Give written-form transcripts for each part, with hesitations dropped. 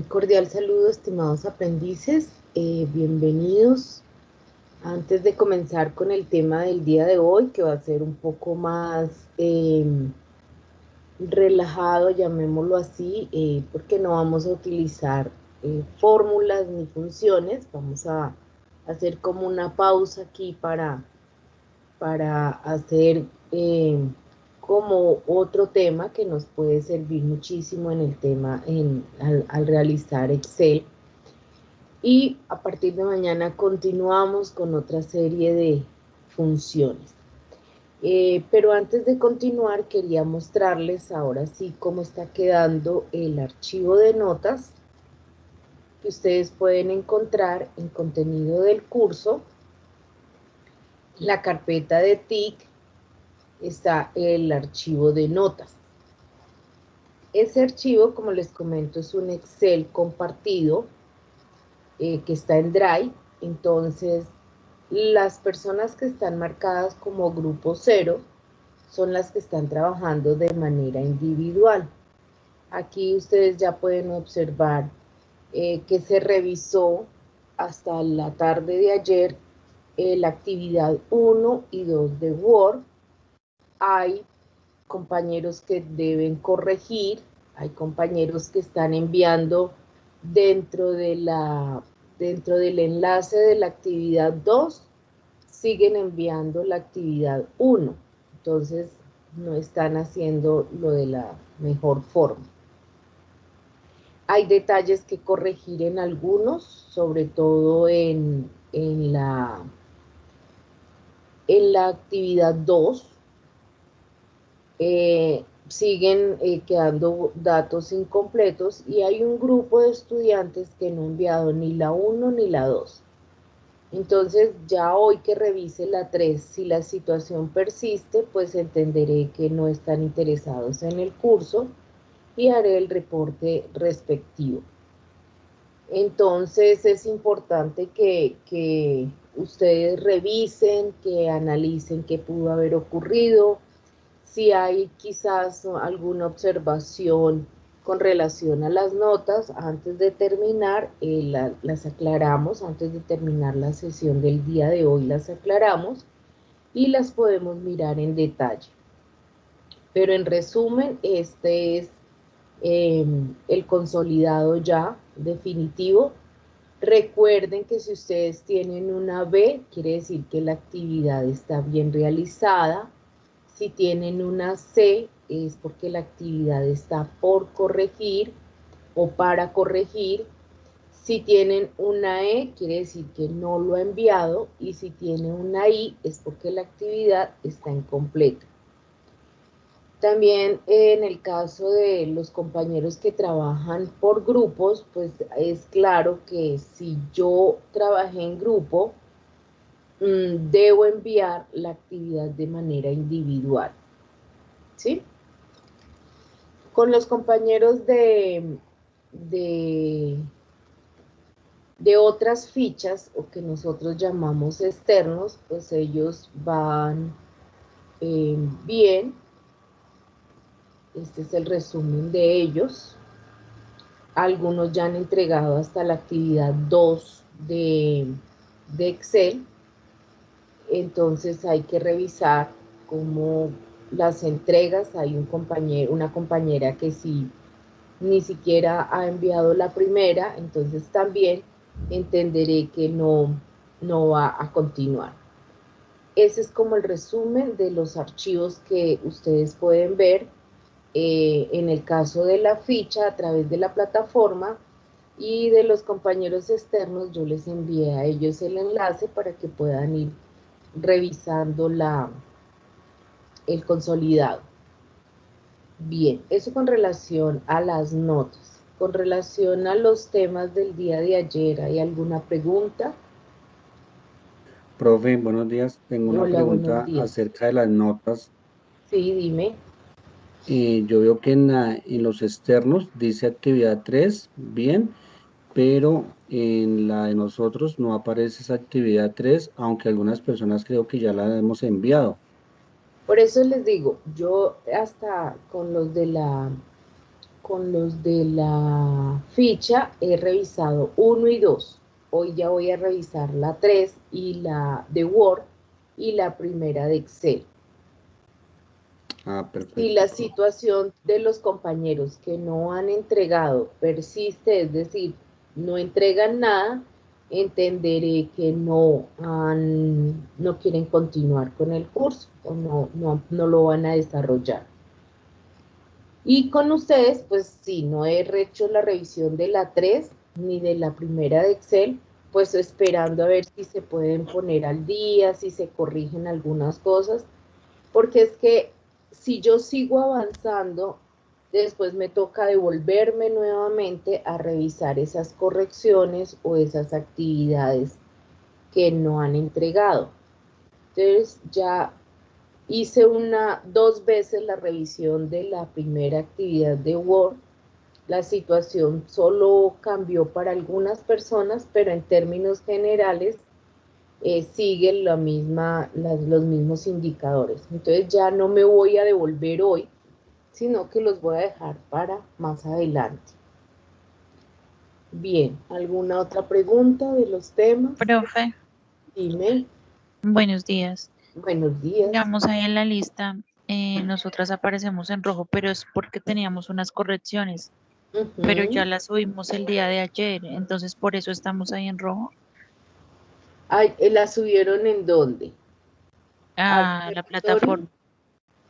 Cordial saludo, estimados aprendices, bienvenidos. Antes de comenzar con el tema del día de hoy, que va a ser un poco más relajado, llamémoslo así, porque no vamos a utilizar fórmulas ni funciones, vamos a hacer como una pausa aquí para hacer como otro tema que nos puede servir muchísimo en el tema, al realizar Excel. Y a partir de mañana continuamos con otra serie de funciones. Pero antes de continuar, quería mostrarles ahora sí cómo está quedando el archivo de notas que ustedes pueden encontrar en contenido del curso. La carpeta de TIC está el archivo de notas. Ese archivo, como les comento, es un Excel compartido que está en Drive. Entonces, las personas que están marcadas como grupo 0 son las que están trabajando de manera individual. Aquí ustedes ya pueden observar que se revisó hasta la tarde de ayer la actividad 1 y 2 de Word. Hay compañeros que deben corregir, hay compañeros que están enviando dentro del enlace de la actividad 2, siguen enviando la actividad 1. Entonces, no están haciendo lo de la mejor forma. Hay detalles que corregir en algunos, sobre todo en la actividad 2. Siguen quedando datos incompletos y hay un grupo de estudiantes que no ha enviado ni la 1 ni la 2. Entonces, ya hoy que revise la 3, si la situación persiste, pues entenderé que no están interesados en el curso y haré el reporte respectivo. Entonces, es importante que ustedes revisen, que analicen qué pudo haber ocurrido, si hay quizás alguna observación con relación a las notas, antes de terminar, las aclaramos, antes de terminar la sesión del día de hoy las aclaramos y las podemos mirar en detalle. Pero en resumen, este es el consolidado ya definitivo. Recuerden que si ustedes tienen una B, quiere decir que la actividad está bien realizada. Si tienen una C, es porque la actividad está por corregir o para corregir. Si tienen una E, quiere decir que no lo ha enviado. Y si tiene una I, es porque la actividad está incompleta. También en el caso de los compañeros que trabajan por grupos, pues es claro que si yo trabajé en grupo, debo enviar la actividad de manera individual. ¿Sí? Con los compañeros de otras fichas, o que nosotros llamamos externos, pues ellos van bien. Este es el resumen de ellos. Algunos ya han entregado hasta la actividad 2 de Excel. Entonces hay que revisar cómo las entregas. Hay una compañera que sí ni siquiera ha enviado la primera, entonces también entenderé que no va a continuar. Ese es como el resumen de los archivos que ustedes pueden ver en el caso de la ficha a través de la plataforma, y de los compañeros externos yo les envié a ellos el enlace para que puedan ir revisando el consolidado. Bien, eso con relación a las notas. Con relación a los temas del día de ayer, ¿hay alguna pregunta? Profe, buenos días. Tengo una Hola, buenos pregunta días. acerca de las notas. Sí, dime. Yo veo que en los externos dice actividad 3, bien, pero en la de nosotros no aparece esa actividad 3, aunque algunas personas creo que ya la hemos enviado. Por eso les digo, yo hasta con los de con los de la ficha he revisado 1 y 2. Hoy ya voy a revisar la 3 y la de Word y la primera de Excel. Ah, perfecto. Si la situación de los compañeros que no han entregado persiste, es decir, no entregan nada, entenderé que no quieren continuar con el curso o no lo van a desarrollar. Y con ustedes, pues sí, no he hecho la revisión de la 3 ni de la primera de Excel, pues esperando a ver si se pueden poner al día, si se corrigen algunas cosas, porque es que si yo sigo avanzando, después me toca devolverme nuevamente a revisar esas correcciones o esas actividades que no han entregado. Entonces ya hice 2 veces la revisión de la primera actividad de Word. La situación solo cambió para algunas personas, pero en términos generales siguen los mismos indicadores. Entonces ya no me voy a devolver hoy, sino que los voy a dejar para más adelante. Bien, ¿alguna otra pregunta de los temas? Profe, Dime. buenos días. Buenos días. Digamos ahí en la lista, nosotras aparecemos en rojo, pero es porque teníamos unas correcciones, pero ya las subimos el día de ayer, entonces por eso estamos ahí en rojo. Ay, ¿la subieron en dónde? ¿Al A la territorio? plataforma.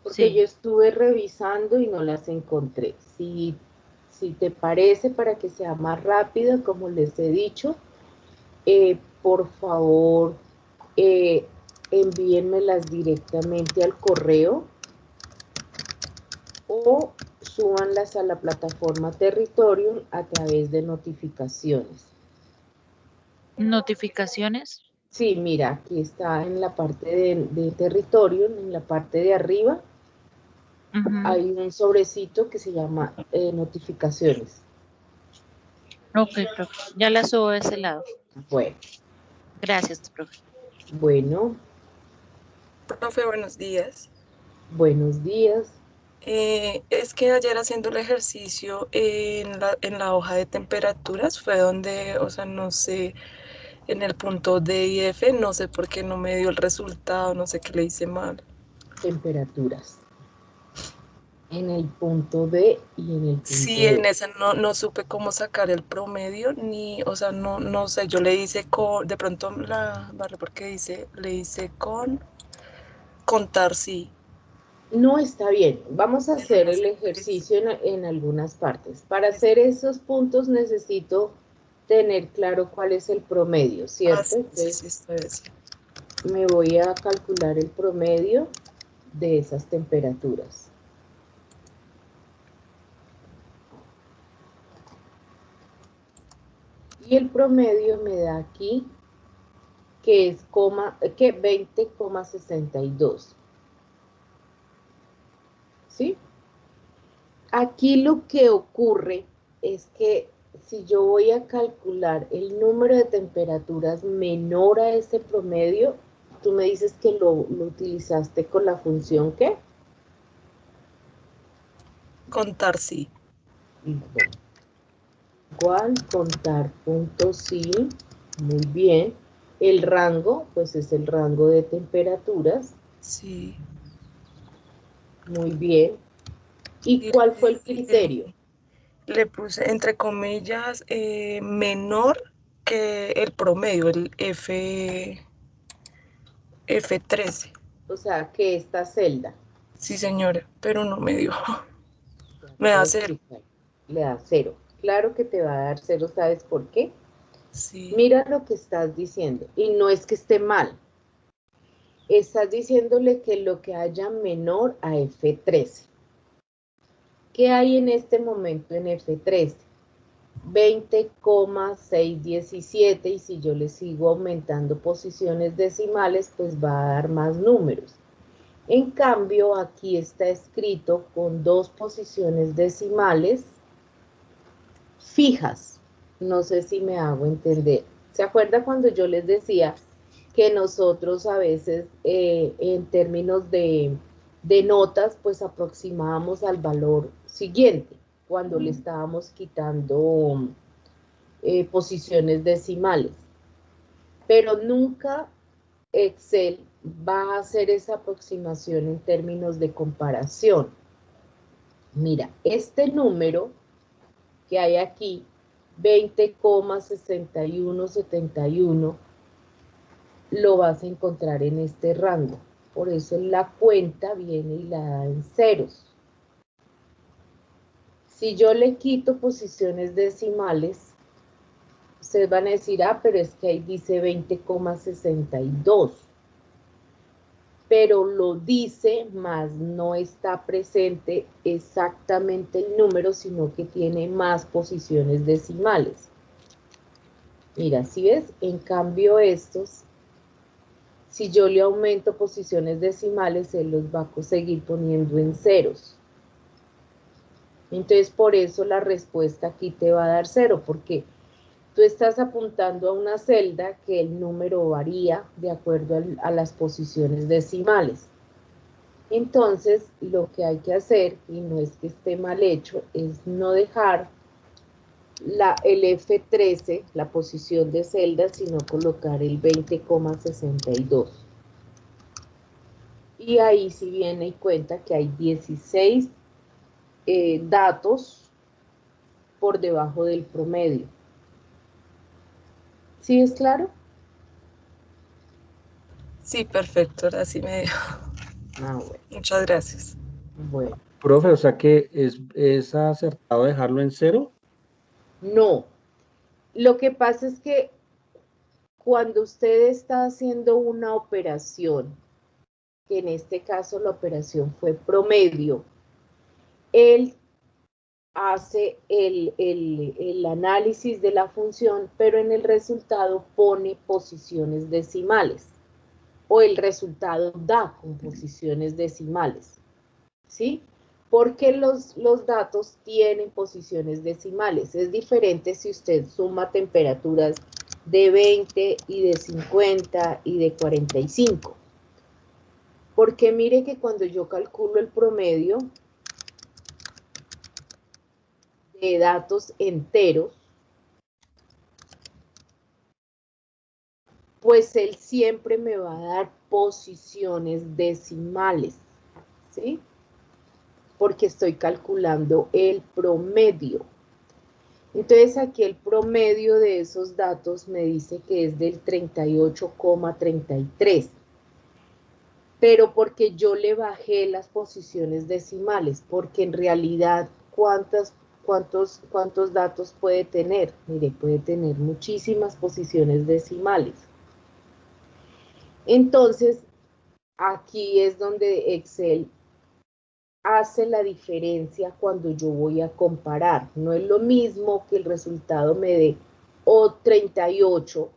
Porque yo Sí, estuve revisando y no las encontré. Si te parece, para que sea más rápido, como les he dicho, por favor, envíenmelas directamente al correo o súbanlas a la plataforma Territorium a través de notificaciones. notificaciones. Sí, mira, aquí está en la parte de Territorium, en la parte de arriba, hay un sobrecito que se llama notificaciones. Ok, profe, ya la subo de ese lado. Bueno, Gracias, profe. bueno, Profe, buenos días. buenos días. Es que ayer haciendo el ejercicio en la hoja de temperaturas fue donde, o sea, no sé, en el punto D y F, no sé por qué no me dio el resultado, no sé qué le hice mal. Temperaturas. En el punto D y en el punto Sí, E. en esa no supe cómo sacar el promedio, ni, o sea, no sé, yo le hice de pronto la barré porque le hice contar, sí. No está bien. Vamos a Pero hacer no el sé qué le hice. ejercicio en algunas partes. Para hacer esos puntos necesito tener claro cuál es el promedio, Ah, ¿cierto? sí, Entonces está bien. me voy a calcular el promedio de esas temperaturas. Y el promedio me da aquí que es 20,62. ¿Sí? Aquí lo que ocurre es que si yo voy a calcular el número de temperaturas menor a ese promedio, tú me dices que lo utilizaste con la función ¿qué? Contar, sí. Bueno, igual contar punto sí, muy bien. El rango, pues es el rango de temperaturas, Sí. muy bien. ¿Y Y cuál fue el criterio? le puse entre comillas menor que el promedio, el F13. O sea, que esta celda. Sí, señora, pero no me dio. Ya te Me voy da a cero. explicar. Le da 0. Claro que te va a dar 0, ¿sabes por qué? Sí. Mira lo que estás diciendo. Y no es que esté mal. Estás diciéndole que lo que haya menor a F13. ¿Qué hay en este momento en F13? 20,617 y si yo le sigo aumentando posiciones decimales, pues va a dar más números. En cambio, aquí está escrito con 2 posiciones decimales fijas. No sé si me hago entender. ¿Se acuerda cuando yo les decía que nosotros a veces en términos de notas, pues aproximábamos al valor siguiente? cuando le estábamos quitando posiciones decimales. Pero nunca Excel va a hacer esa aproximación en términos de comparación. Mira, este número que hay aquí, 20,6171, lo vas a encontrar en este rango. Por eso la cuenta viene y la da en ceros. Si yo le quito posiciones decimales, ustedes van a decir, ah, pero es que ahí dice 20,62. Pero lo dice, más no está presente exactamente el número, sino que tiene más posiciones decimales. Mira, si ves, en cambio estos, si yo le aumento posiciones decimales, él los va a seguir poniendo en ceros. Entonces, por eso la respuesta aquí te va a dar 0, porque tú estás apuntando a una celda que el número varía de acuerdo a las posiciones decimales. Entonces, lo que hay que hacer, y no es que esté mal hecho, es no dejar el F13, la posición de celda, sino colocar el 20,62. Y ahí sí viene y cuenta que hay 16 datos por debajo del promedio. ¿Sí es claro? Sí, perfecto, ahora sí me dio. Ah, bueno. Muchas gracias. Bueno. Profe, o sea que es acertado dejarlo en 0. No. Lo que pasa es que cuando usted está haciendo una operación, que en este caso la operación fue promedio, él hace el análisis de la función, pero en el resultado pone posiciones decimales, o el resultado da con posiciones decimales, ¿sí? Porque los datos tienen posiciones decimales. Es diferente si usted suma temperaturas de 20 y de 50 y de 45. Porque mire que cuando yo calculo el promedio de datos enteros, pues él siempre me va a dar posiciones decimales, ¿sí? Porque estoy calculando el promedio. Entonces aquí el promedio de esos datos me dice que es del 38,33. Pero porque yo le bajé las posiciones decimales, porque en realidad, ¿cuántos datos puede tener? Mire, puede tener muchísimas posiciones decimales. Entonces, aquí es donde Excel hace la diferencia cuando yo voy a comparar. No es lo mismo que el resultado me dé 38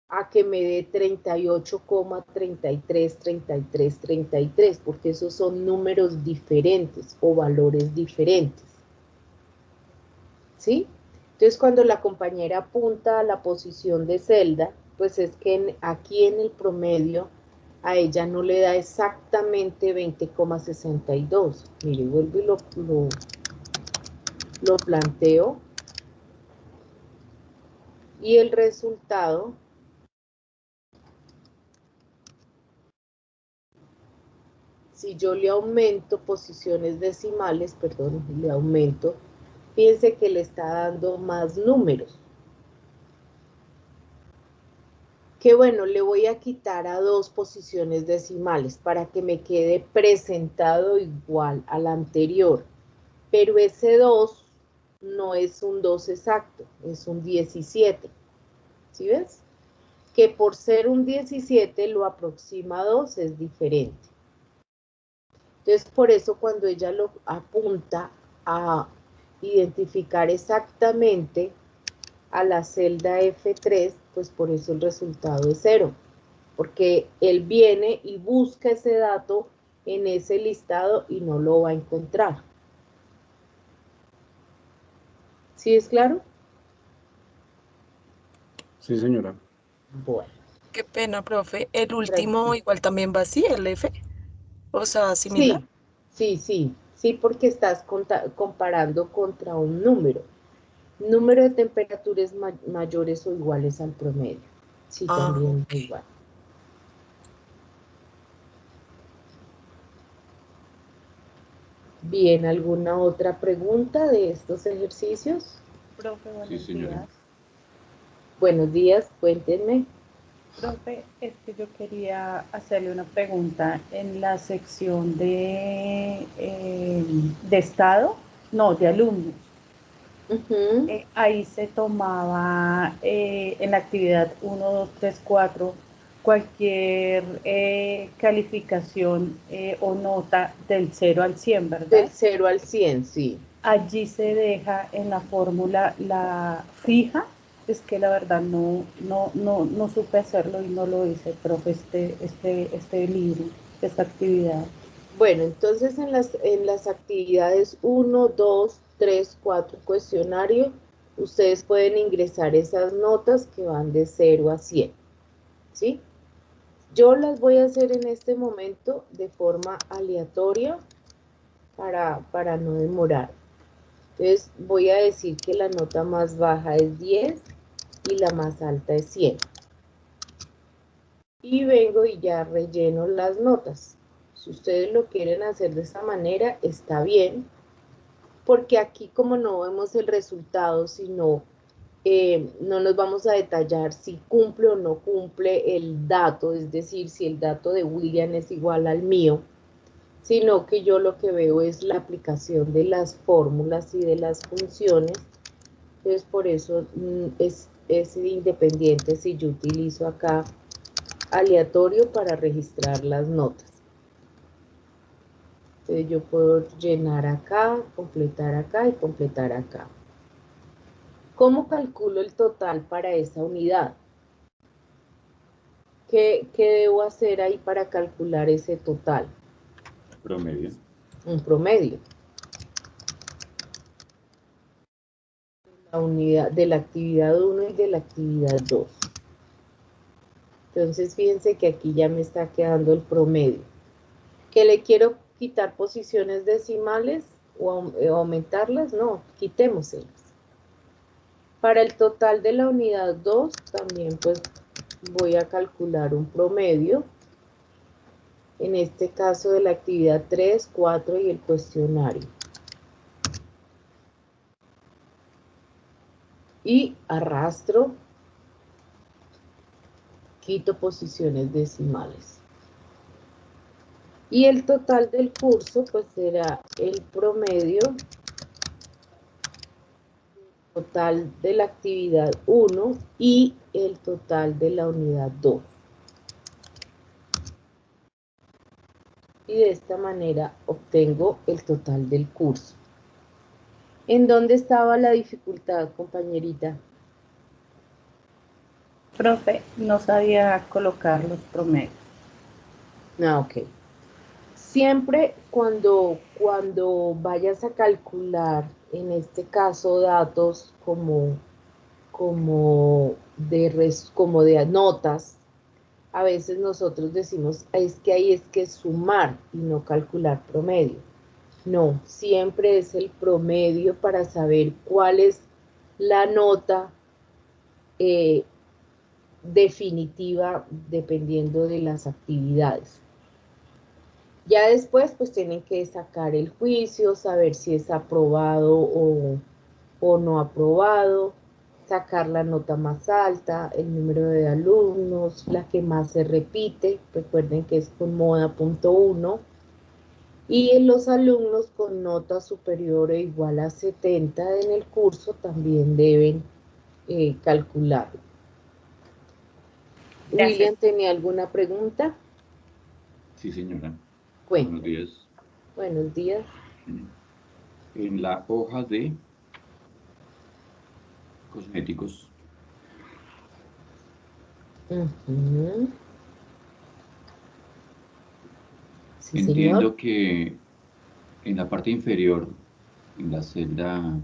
a que me dé 38,33, porque esos son números diferentes o valores diferentes. ¿Sí? Entonces, cuando la compañera apunta a la posición de celda, pues es que aquí en el promedio a ella no le da exactamente 20,62. Mire, vuelvo y lo planteo. Y el resultado si yo le aumento posiciones decimales, perdón, le aumento, piense que le está dando más números. Que bueno, le voy a quitar a 2 posiciones decimales para que me quede presentado igual al anterior. Pero ese 2 no es un 2 exacto, es un 17. ¿Sí ves? Que por ser un 17 lo aproxima a 2 es diferente. Entonces, por eso cuando ella lo apunta a identificar exactamente a la celda F3, pues por eso el resultado es 0. Porque él viene y busca ese dato en ese listado y no lo va a encontrar. ¿Sí es claro? Sí, señora. Bueno. Qué pena, profe. El último Tranquilo. igual también va así, el F. O sea, similar. Sí, sí, sí. ¿sí? Porque estás comparando contra un número. Número de temperaturas mayores o iguales al promedio. Sí, también ok. igual. Bien, ¿alguna otra pregunta de estos ejercicios? Profe, Sí, buenos señora. días. Buenos días, cuéntenme. Profe, es que yo quería hacerle una pregunta en la sección de estado, no, de alumnos. Ahí se tomaba en la actividad 1, 2, 3, 4 cualquier calificación o nota del 0 al 100, ¿verdad? Del 0 al 100, sí. Allí se deja en la fórmula la fija. Es que la verdad no supe hacerlo y no lo hice, profe, este libro, esta actividad. Bueno, entonces en las actividades 1, 2, 3, 4 cuestionario, ustedes pueden ingresar esas notas que van de 0 a 100, ¿sí? Yo las voy a hacer en este momento de forma aleatoria para no demorar. Entonces voy a decir que la nota más baja es 10 y la más alta es 100. Y vengo y ya relleno las notas. Si ustedes lo quieren hacer de esa manera, está bien, porque aquí como no vemos el resultado, sino no nos vamos a detallar si cumple o no cumple el dato, es decir, si el dato de William es igual al mío, sino que yo lo que veo es la aplicación de las fórmulas y de las funciones. Entonces por eso es independiente si yo utilizo acá aleatorio para registrar las notas. Entonces yo puedo llenar acá, completar acá y completar acá. ¿Cómo calculo el total para esa unidad? ¿Qué debo hacer ahí para calcular ese total? Promedio. Un promedio. La unidad de la actividad 1 y de la actividad 2. Entonces fíjense que aquí ya me está quedando el promedio. ¿Que le quiero quitar posiciones decimales o aumentarlas? No, quitémoselas. Para el total de la unidad 2 también pues voy a calcular un promedio. En este caso de la actividad 3, 4 y el cuestionario. Y arrastro, quito posiciones decimales. Y el total del curso pues será el promedio total de la actividad 1 y el total de la unidad 2. Y de esta manera obtengo el total del curso. ¿En dónde estaba la dificultad, compañerita? Profe, no sabía colocar los promedios. Ah, ok. Siempre cuando vayas a calcular, en este caso, datos como de notas, a veces nosotros decimos, es que ahí es que sumar y no calcular promedio. No, siempre es el promedio para saber cuál es la nota definitiva dependiendo de las actividades. Ya después pues tienen que sacar el juicio, saber si es aprobado o no aprobado, sacar la nota más alta, el número de alumnos, la que más se repite, recuerden que es con moda .1, y los alumnos con nota superior o igual a 70 en el curso también deben calcularlo. Gracias. William, ¿tenía alguna pregunta? Sí, señora. Cuéntame. Buenos días. Buenos días. En la hoja de cosméticos, Sí, entiendo señor. que en la parte inferior, en la celda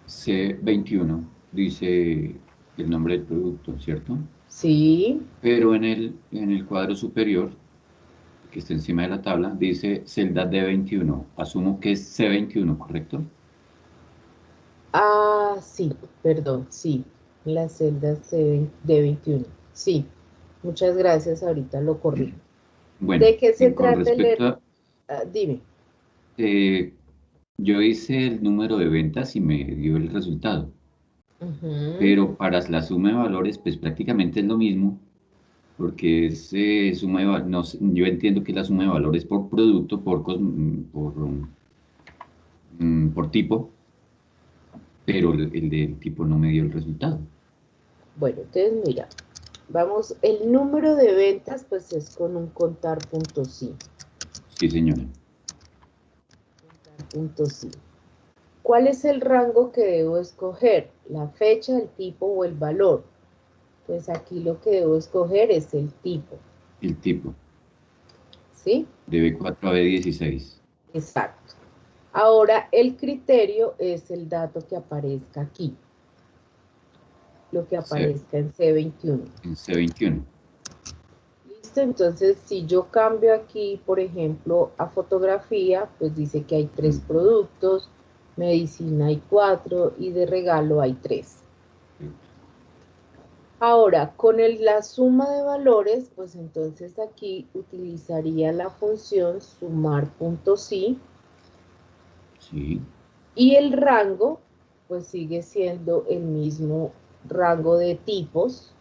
C21, dice el nombre del producto, ¿cierto? Sí. Pero en el cuadro superior que está encima de la tabla, dice celda D21. Asumo que es C21, ¿correcto? Ah, sí, perdón, sí, la celda D21. Sí, muchas gracias, ahorita lo corrijo. Bueno, ¿De qué se con trata el respecto a, dime. yo hice el número de ventas y me dio el resultado, Ujú. pero para la suma de valores, pues prácticamente es lo mismo, porque es suma de no yo entiendo que la suma de valores por producto, por tipo, pero el del tipo no me dio el resultado. Bueno, entonces mira, vamos, el número de ventas pues es con un contar punto sí. Sí, señora. Punto sí. ¿Cuál es el rango que debo escoger? ¿La fecha, el tipo o el valor? Pues aquí lo que debo escoger es el tipo, El tipo, ¿sí? de B4 a B16. Exacto. Ahora el criterio es el dato que aparezca aquí, lo que aparezca en C21. En C21. Listo, entonces si yo cambio aquí, por ejemplo, a fotografía, pues dice que hay 3 productos, medicina hay 4 y de regalo hay 3. Ahora, con la suma de valores, pues entonces aquí utilizaría la función sumar punto sí. Sí. Y el rango, pues sigue siendo el mismo rango de tipos.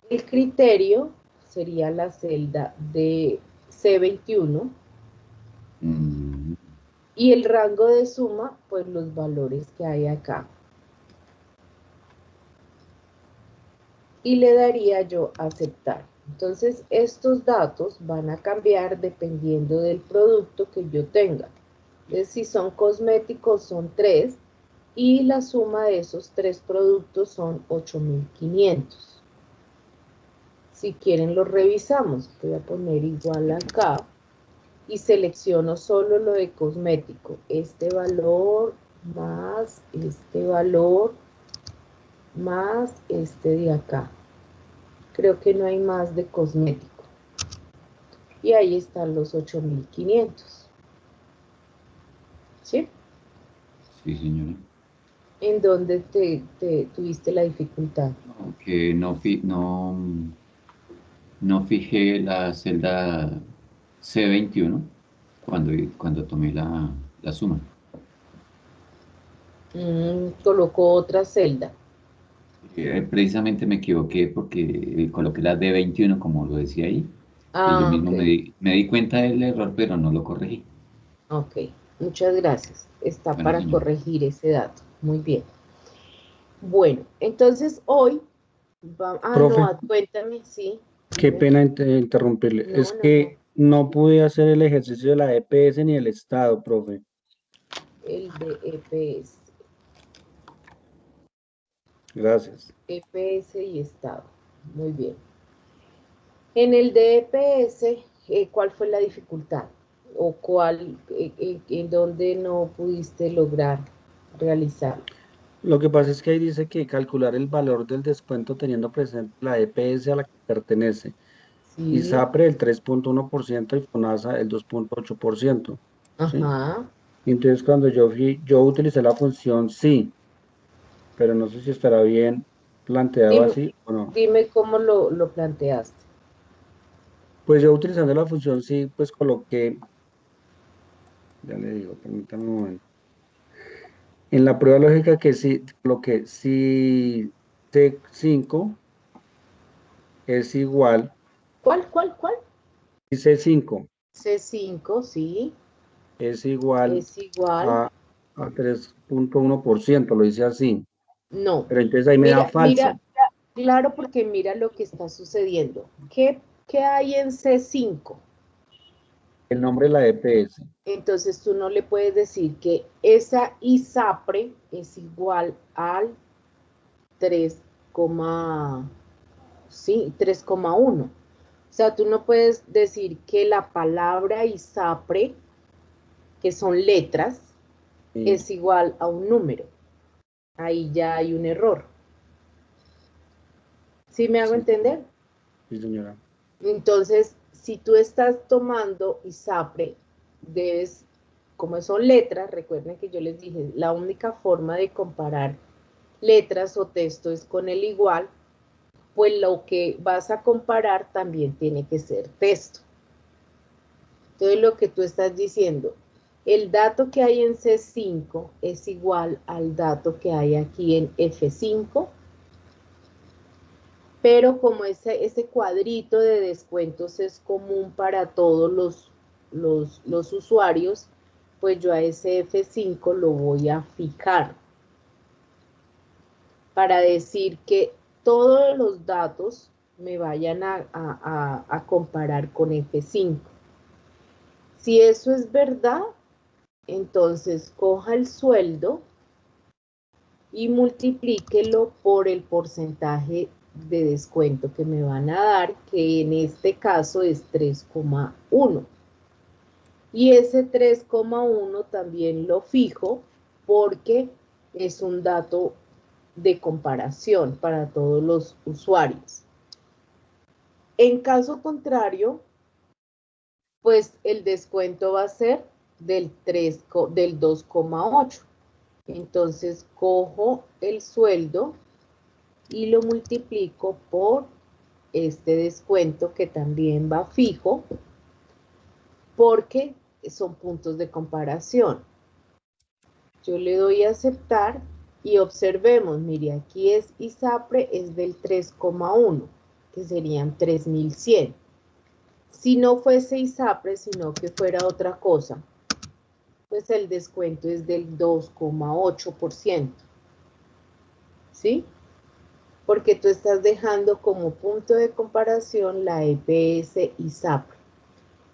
El criterio sería la celda de C21. Mm, Y el rango de suma, pues los valores que hay acá. Y le daría yo aceptar. Entonces, estos datos van a cambiar dependiendo del producto que yo tenga. Entonces, si son cosméticos, son 3. Y la suma de esos 3 productos son 8.500. Si quieren, los revisamos. Voy a poner igual acá. Y selecciono solo lo de cosmético. Este valor más este valor más este de acá. Creo que no hay más de cosmético. Y ahí están los 8.500. ¿Sí? sí, señora. ¿En dónde te tuviste la dificultad? No, que no fijé la celda C21 cuando tomé la suma. Colocó otra celda. Precisamente me equivoqué porque coloqué la D21 como lo decía ahí. Y yo Ah, mismo ok. me di cuenta del error, pero no lo corregí. Ok. Muchas gracias. Está Bueno, para señora. corregir ese dato. Muy bien. Bueno, entonces hoy Profe, no, cuéntame, sí, qué dime. pena interrumpirle. No, Es no, no. que no pude hacer el ejercicio de la EPS ni el Estado, profe. El de EPS. Gracias. EPS y Estado. Muy bien. En el de EPS, ¿cuál fue la dificultad? ¿O en dónde no pudiste lograr realizarlo? Lo que pasa es que ahí dice que calcular el valor del descuento teniendo presente la EPS a la que pertenece. Sí, ISAPRE el 3.1% y FONASA el 2.8%. ¿Sí? ajá. Entonces cuando yo utilicé la función sí, pero no sé si estará bien planteado Dime, así o no. dime cómo lo planteaste. Pues yo utilizando la función sí, pues coloqué, ya le digo, permítame un momento. En la prueba lógica que sí, coloqué si C5 es igual, ¿Cuál? si C5 C5, sí, es igual es igual. a 3.1%, lo hice así. No, Pero entonces ahí me da mira, falso. claro, porque mira lo que está sucediendo. ¿Qué hay en C5? El nombre de la EPS. Entonces tú no le puedes decir que esa ISAPRE es igual al 3,1. O sea, tú no puedes decir que la palabra ISAPRE, que son letras, Sí, es igual a un número. Ahí ya hay un error. ¿Sí me hago sí, entender? sí, señora. Entonces, si tú estás tomando ISAPRE, debes, como son letras, recuerden que yo les dije, la única forma de comparar letras o texto es con el igual, pues lo que vas a comparar también tiene que ser texto. Entonces, lo que tú estás diciendo, el dato que hay en C5 es igual al dato que hay aquí en F5, pero como ese cuadrito de descuentos es común para todos los usuarios, pues yo a ese F5 lo voy a fijar para decir que todos los datos me vayan a comparar con F5. Si eso es verdad, entonces coja el sueldo y multiplíquelo por el porcentaje de descuento que me van a dar, que en este caso es 3,1. Y ese 3,1 también lo fijo porque es un dato de comparación para todos los usuarios. En caso contrario, pues el descuento va a ser del 2,8. Entonces cojo el sueldo y lo multiplico por este descuento que también va fijo porque son puntos de comparación. Yo le doy a aceptar y observemos, mire, aquí es ISAPRE, es del 3,1, que serían 3.100. Si no fuese ISAPRE, sino que fuera otra cosa, pues el descuento es del 2,8%. ¿Sí? Porque tú estás dejando como punto de comparación la EPS ISAPRE.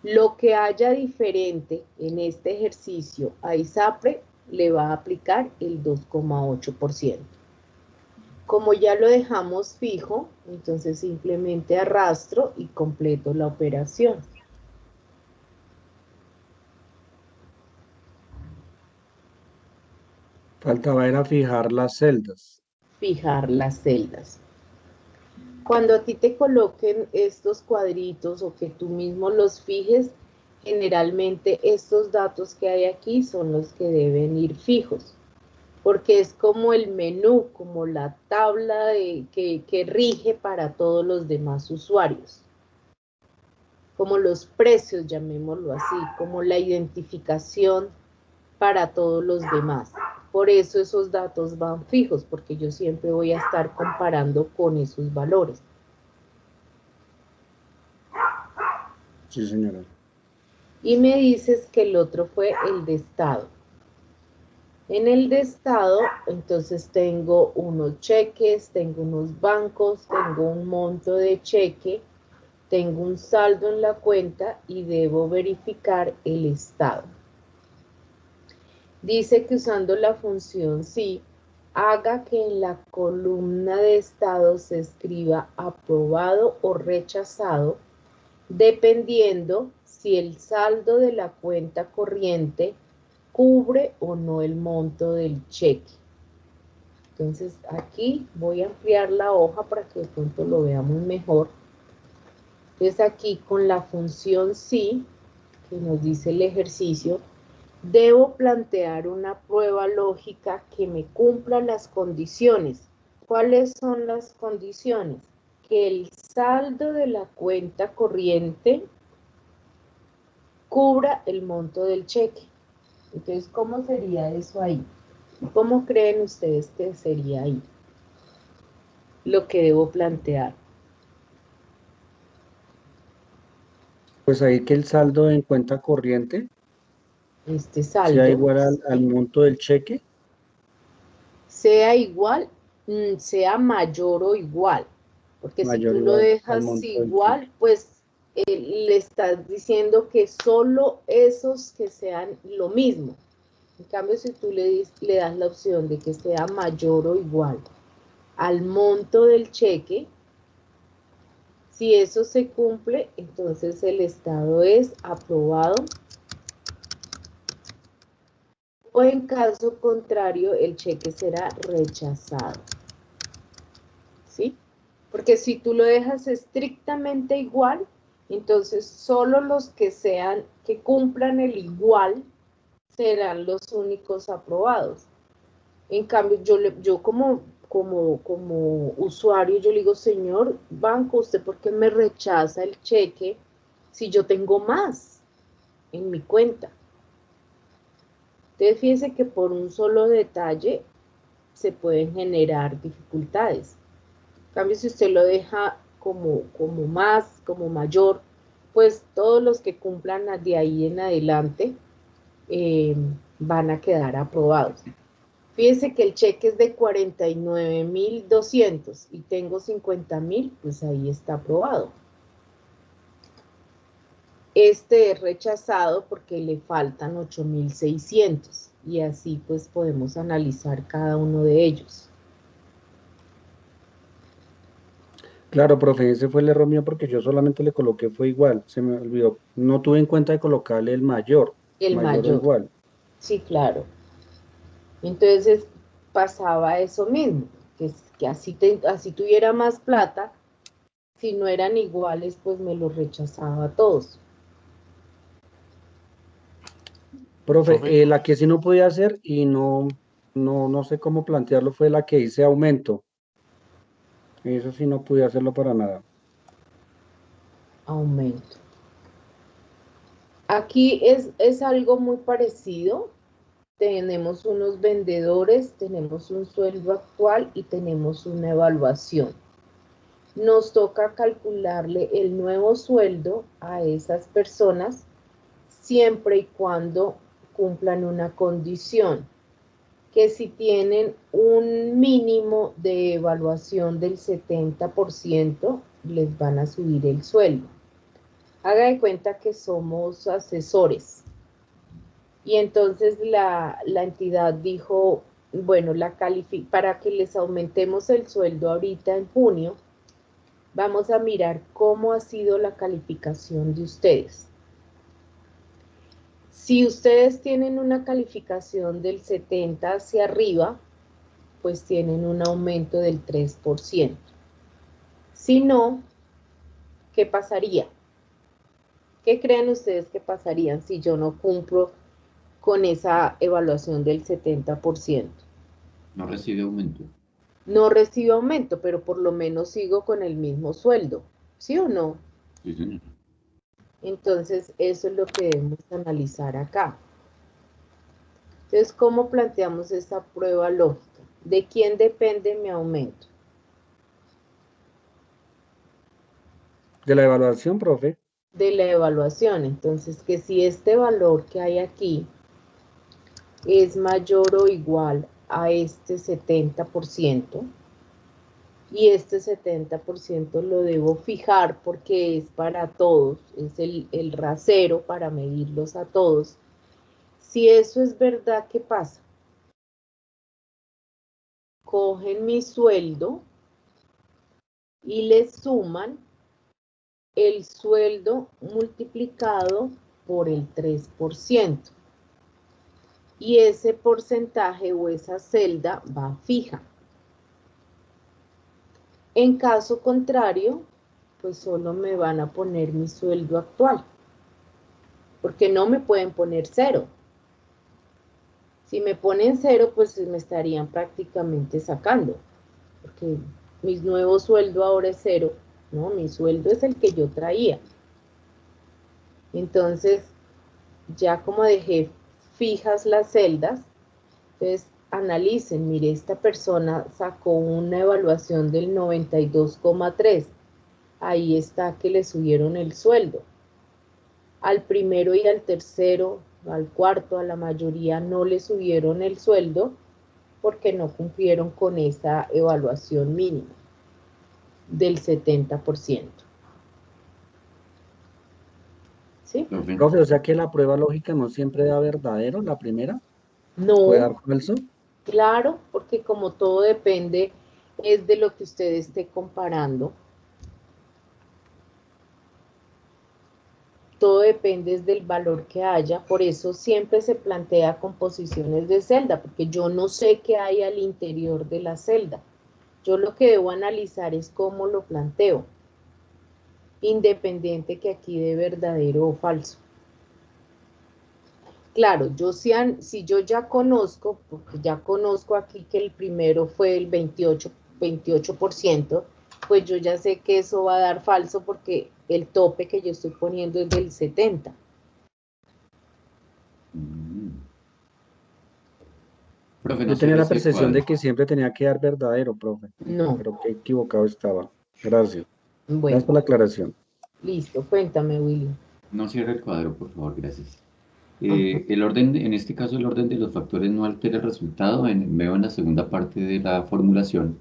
Lo que haya diferente en este ejercicio a ISAPRE le va a aplicar el 2,8%. Como ya lo dejamos fijo, entonces simplemente arrastro y completo la operación. Faltaba era fijar las celdas. Fijar las celdas. Cuando a ti te coloquen estos cuadritos o que tú mismo los fijes, generalmente estos datos que hay aquí son los que deben ir fijos, porque es como el menú, como la tabla que rige para todos los demás usuarios, como los precios, llamémoslo así, como la identificación para todos los demás. Por eso esos datos van fijos, porque yo siempre voy a estar comparando con esos valores. Sí, señora. Y me dices que el otro fue el de estado. En el de estado, entonces tengo unos cheques, tengo unos bancos, tengo un monto de cheque, tengo un saldo en la cuenta y debo verificar el estado. Dice que usando la función sí, haga que en la columna de estado se escriba aprobado o rechazado, dependiendo si el saldo de la cuenta corriente cubre o no el monto del cheque. Entonces aquí voy a ampliar la hoja para que de pronto lo veamos mejor. Entonces aquí con la función sí, que nos dice el ejercicio, debo plantear una prueba lógica que me cumpla las condiciones. ¿Cuáles son las condiciones? Que el saldo de la cuenta corriente cubra el monto del cheque. Entonces, ¿cómo sería eso ahí? ¿Cómo creen ustedes que sería ahí lo que debo plantear? Pues ahí que el saldo en cuenta corriente Este sea saldo igual al monto del cheque. sea igual, sea mayor o igual. Porque si Mayor tú o lo igual al dejas monto del cheque. igual, pues le estás diciendo que solo esos que sean lo mismo. En cambio, si tú le das la opción de que sea mayor o igual al monto del cheque, si eso se cumple, entonces el estado es aprobado. O en caso contrario, el cheque será rechazado. ¿Sí? Porque si tú lo dejas estrictamente igual, Entonces, solo los que cumplan el igual serán los únicos aprobados. En cambio, yo como usuario, yo le digo, señor banco, ¿usted por qué me rechaza el cheque si yo tengo más en mi cuenta? Entonces, fíjese que por un solo detalle se pueden generar dificultades. En cambio, si usted lo deja como mayor, pues todos los que cumplan de ahí en adelante van a quedar aprobados. Fíjese que el cheque es de 49.200 y tengo 50.000, pues ahí está aprobado. Este es rechazado porque le faltan 8.600 y así pues podemos analizar cada uno de ellos. Claro, profe, ese fue el error mío porque yo solamente le coloqué fue igual, se me olvidó. No tuve en cuenta de colocarle el mayor, El mayor o mayor, igual. sí, claro. Entonces pasaba eso mismo, que así tuviera más plata, si no eran iguales, pues me los rechazaba a todos. Profe, la que sí no podía hacer y no sé cómo plantearlo fue la que hice aumento. Eso sí no pude hacerlo para nada. Aumento. Aquí es algo muy parecido. Tenemos unos vendedores, tenemos un sueldo actual y tenemos una evaluación. Nos toca calcularle el nuevo sueldo a esas personas siempre y cuando cumplan una condición, que si tienen un mínimo de evaluación del 70%, les van a subir el sueldo. Haga de cuenta que somos asesores. Y entonces la entidad dijo, bueno, para que les aumentemos el sueldo ahorita en junio, vamos a mirar cómo ha sido la calificación de ustedes. Si ustedes tienen una calificación del 70 hacia arriba, pues tienen un aumento del 3%. Si no, ¿qué pasaría? ¿Qué creen ustedes que pasaría si yo no cumplo con esa evaluación del 70%? No recibe aumento. No recibo aumento, pero por lo menos sigo con el mismo sueldo, ¿sí o no? Sí, señor. Entonces, eso es lo que debemos analizar acá. Entonces, ¿cómo planteamos esta prueba lógica? ¿De quién depende mi aumento? De la evaluación, profe. De la evaluación. Entonces, que si este valor que hay aquí es mayor o igual a este 70%, y este 70% lo debo fijar porque es para todos, es el rasero para medirlos a todos. Si eso es verdad, ¿qué pasa? Cogen mi sueldo y le suman el sueldo multiplicado por el 3%. Y ese porcentaje o esa celda va fija. En caso contrario, pues solo me van a poner mi sueldo actual, porque no me pueden poner 0. Si me ponen 0, pues me estarían prácticamente sacando, porque mi nuevo sueldo ahora es 0, ¿no? Mi sueldo es el que yo traía. Entonces, ya como dejé fijas las celdas, entonces analicen, mire, esta persona sacó una evaluación del 92,3. Ahí está que le subieron el sueldo. Al primero y al tercero, al cuarto, a la mayoría no le subieron el sueldo porque no cumplieron con esa evaluación mínima del 70%. ¿Sí? Profe, Profe, o sea que la prueba lógica no siempre da verdadero, la primera, puede dar No, falso. claro, porque como todo depende, es de lo que usted esté comparando. Todo depende del valor que haya, por eso siempre se plantea composiciones de celda, porque yo no sé qué hay al interior de la celda. Yo lo que debo analizar es cómo lo planteo. independiente que aquí de verdadero o falso. Claro, si yo ya conozco, porque ya conozco aquí que el primero fue el 28%, pues yo ya sé que eso va a dar falso porque el tope que yo estoy poniendo es del 70%. Profe, no Yo tenía cierre la ese percepción de cuadro. que siempre tenía que dar verdadero, profe. No. Pero qué equivocado estaba. Gracias. Gracias Bueno, por la aclaración. listo, cuéntame, Willy. No cierre el cuadro, por favor, gracias. Ajá. El orden, en este caso, el orden de los factores no altera el resultado. Veo en la segunda parte de la formulación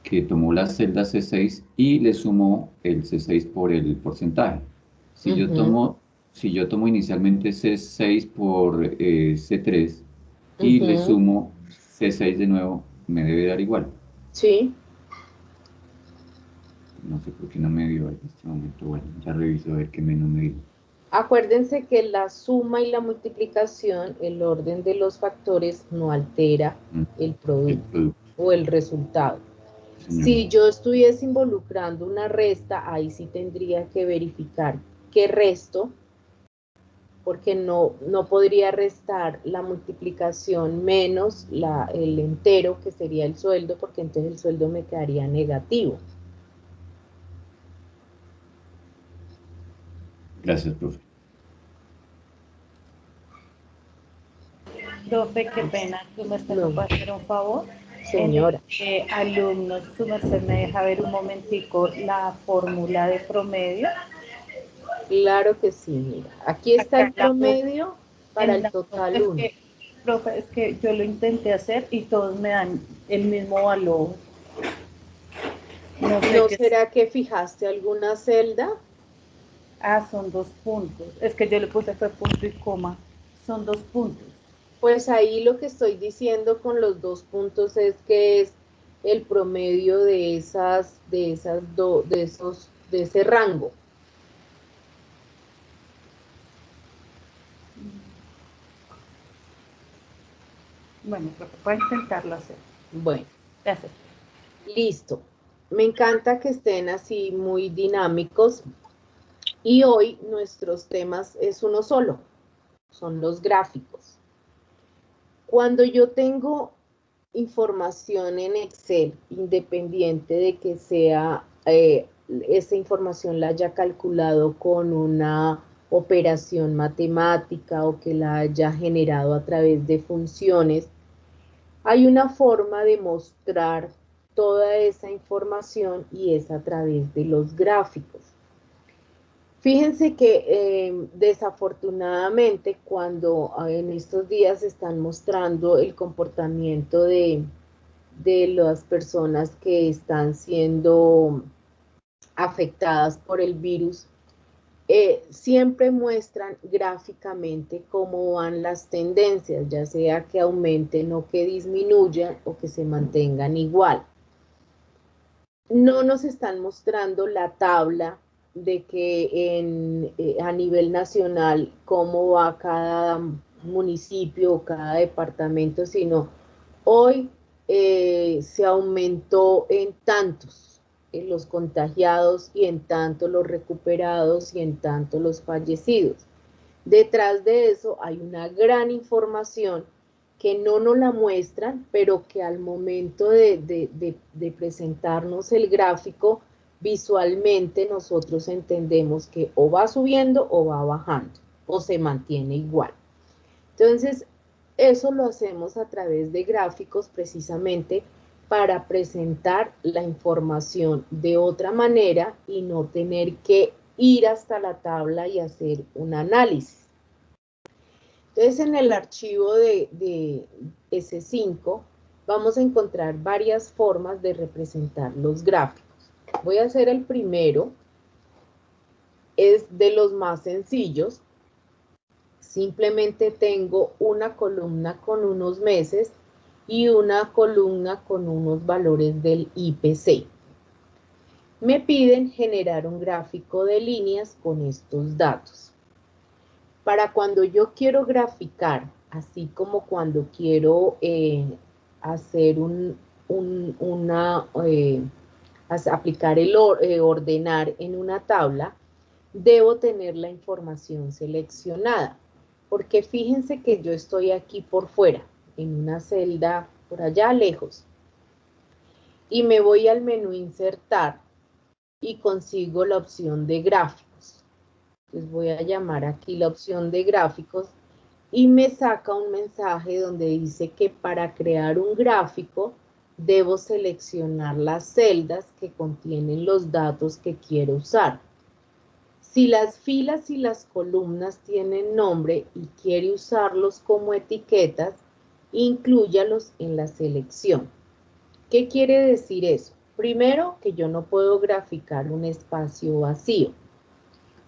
que tomó la celda C6 y le sumó el C6 por el porcentaje. Si yo tomo inicialmente C6 por C3 y le sumo C6 de nuevo, me debe dar igual. Sí. No sé por qué no me dio en este momento. Bueno, ya reviso a ver qué menos me dio. Acuérdense que la suma y la multiplicación, el orden de los factores no altera el El producto producto, o el resultado. señor. Si yo estuviese involucrando una resta, ahí sí tendría que verificar qué resto, porque no podría restar la multiplicación menos el entero, que sería el sueldo, porque entonces el sueldo me quedaría negativo. Gracias, profe. Profe, qué pena, ¿tú me puedes hacer un favor? Señora. Alumnos, ¿tú me deja ver un momentico la fórmula de promedio? Claro que sí, mira. Aquí está el promedio para el total 1. Profe, es que yo lo intenté hacer y todos me dan el mismo valor. ¿No será que fijaste alguna celda? Ah, son 2 puntos. Es que yo le puse fue punto y coma. Son 2 puntos. Pues ahí lo que estoy diciendo con los 2 puntos es que es el promedio de ese rango. Bueno, profe, voy a intentarlo hacer. Bueno. Gracias. Listo. Me encanta que estén así muy dinámicos. Y hoy nuestros temas es uno solo. Son los gráficos. Cuando yo tengo información en Excel, independiente de que sea esa información la haya calculado con una operación matemática o que la haya generado a través de funciones, hay una forma de mostrar toda esa información y es a través de los gráficos. Fíjense que desafortunadamente cuando en estos días están mostrando el comportamiento de las personas que están siendo afectadas por el virus, siempre muestran gráficamente cómo van las tendencias, ya sea que aumenten o que disminuyan o que se mantengan igual. No nos están mostrando la tabla de que a nivel nacional cómo va cada municipio o cada departamento, sino hoy se aumentó en tantos los contagiados y en tanto los recuperados y en tanto los fallecidos. Detrás de eso hay una gran información que no nos la muestran, pero que al momento de presentarnos el gráfico, visualmente nosotros entendemos que o va subiendo o va bajando, o se mantiene igual. Entonces, eso lo hacemos a través de gráficos precisamente para presentar la información de otra manera y no tener que ir hasta la tabla y hacer un análisis. Entonces, en el archivo de S5 vamos a encontrar varias formas de representar los gráficos. Voy a hacer el primero, es de los más sencillos. Simplemente tengo una columna con unos meses y una columna con unos valores del IPC. Me piden generar un gráfico de líneas con estos datos. Para cuando yo quiero graficar, así como cuando quiero hacer aplicar el ordenar en una tabla, debo tener la información seleccionada. Porque fíjense que yo estoy aquí por fuera, en una celda por allá lejos. Y me voy al menú insertar y consigo la opción de gráficos. Les voy a llamar aquí la opción de gráficos y me saca un mensaje donde dice que para crear un gráfico debo seleccionar las celdas que contienen los datos que quiero usar. Si las filas y las columnas tienen nombre y quiere usarlos como etiquetas, inclúyalos en la selección. ¿Qué quiere decir eso? Primero, que yo no puedo graficar un espacio vacío.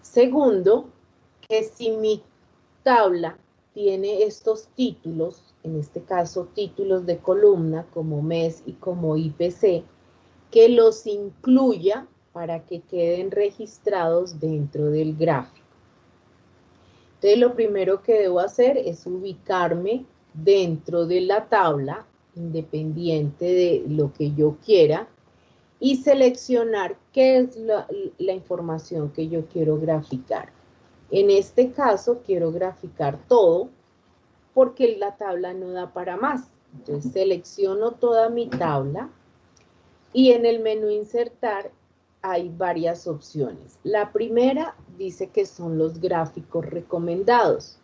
Segundo, que si mi tabla tiene estos títulos, en este caso títulos de columna como mes y como IPC, que los incluya para que queden registrados dentro del gráfico. Entonces, lo primero que debo hacer es ubicarme dentro de la tabla, independiente de lo que yo quiera, y seleccionar qué es la información que yo quiero graficar. En este caso, quiero graficar todo, porque la tabla no da para más. Entonces, selecciono toda mi tabla, y en el menú insertar hay varias opciones. La primera dice que son los gráficos recomendados.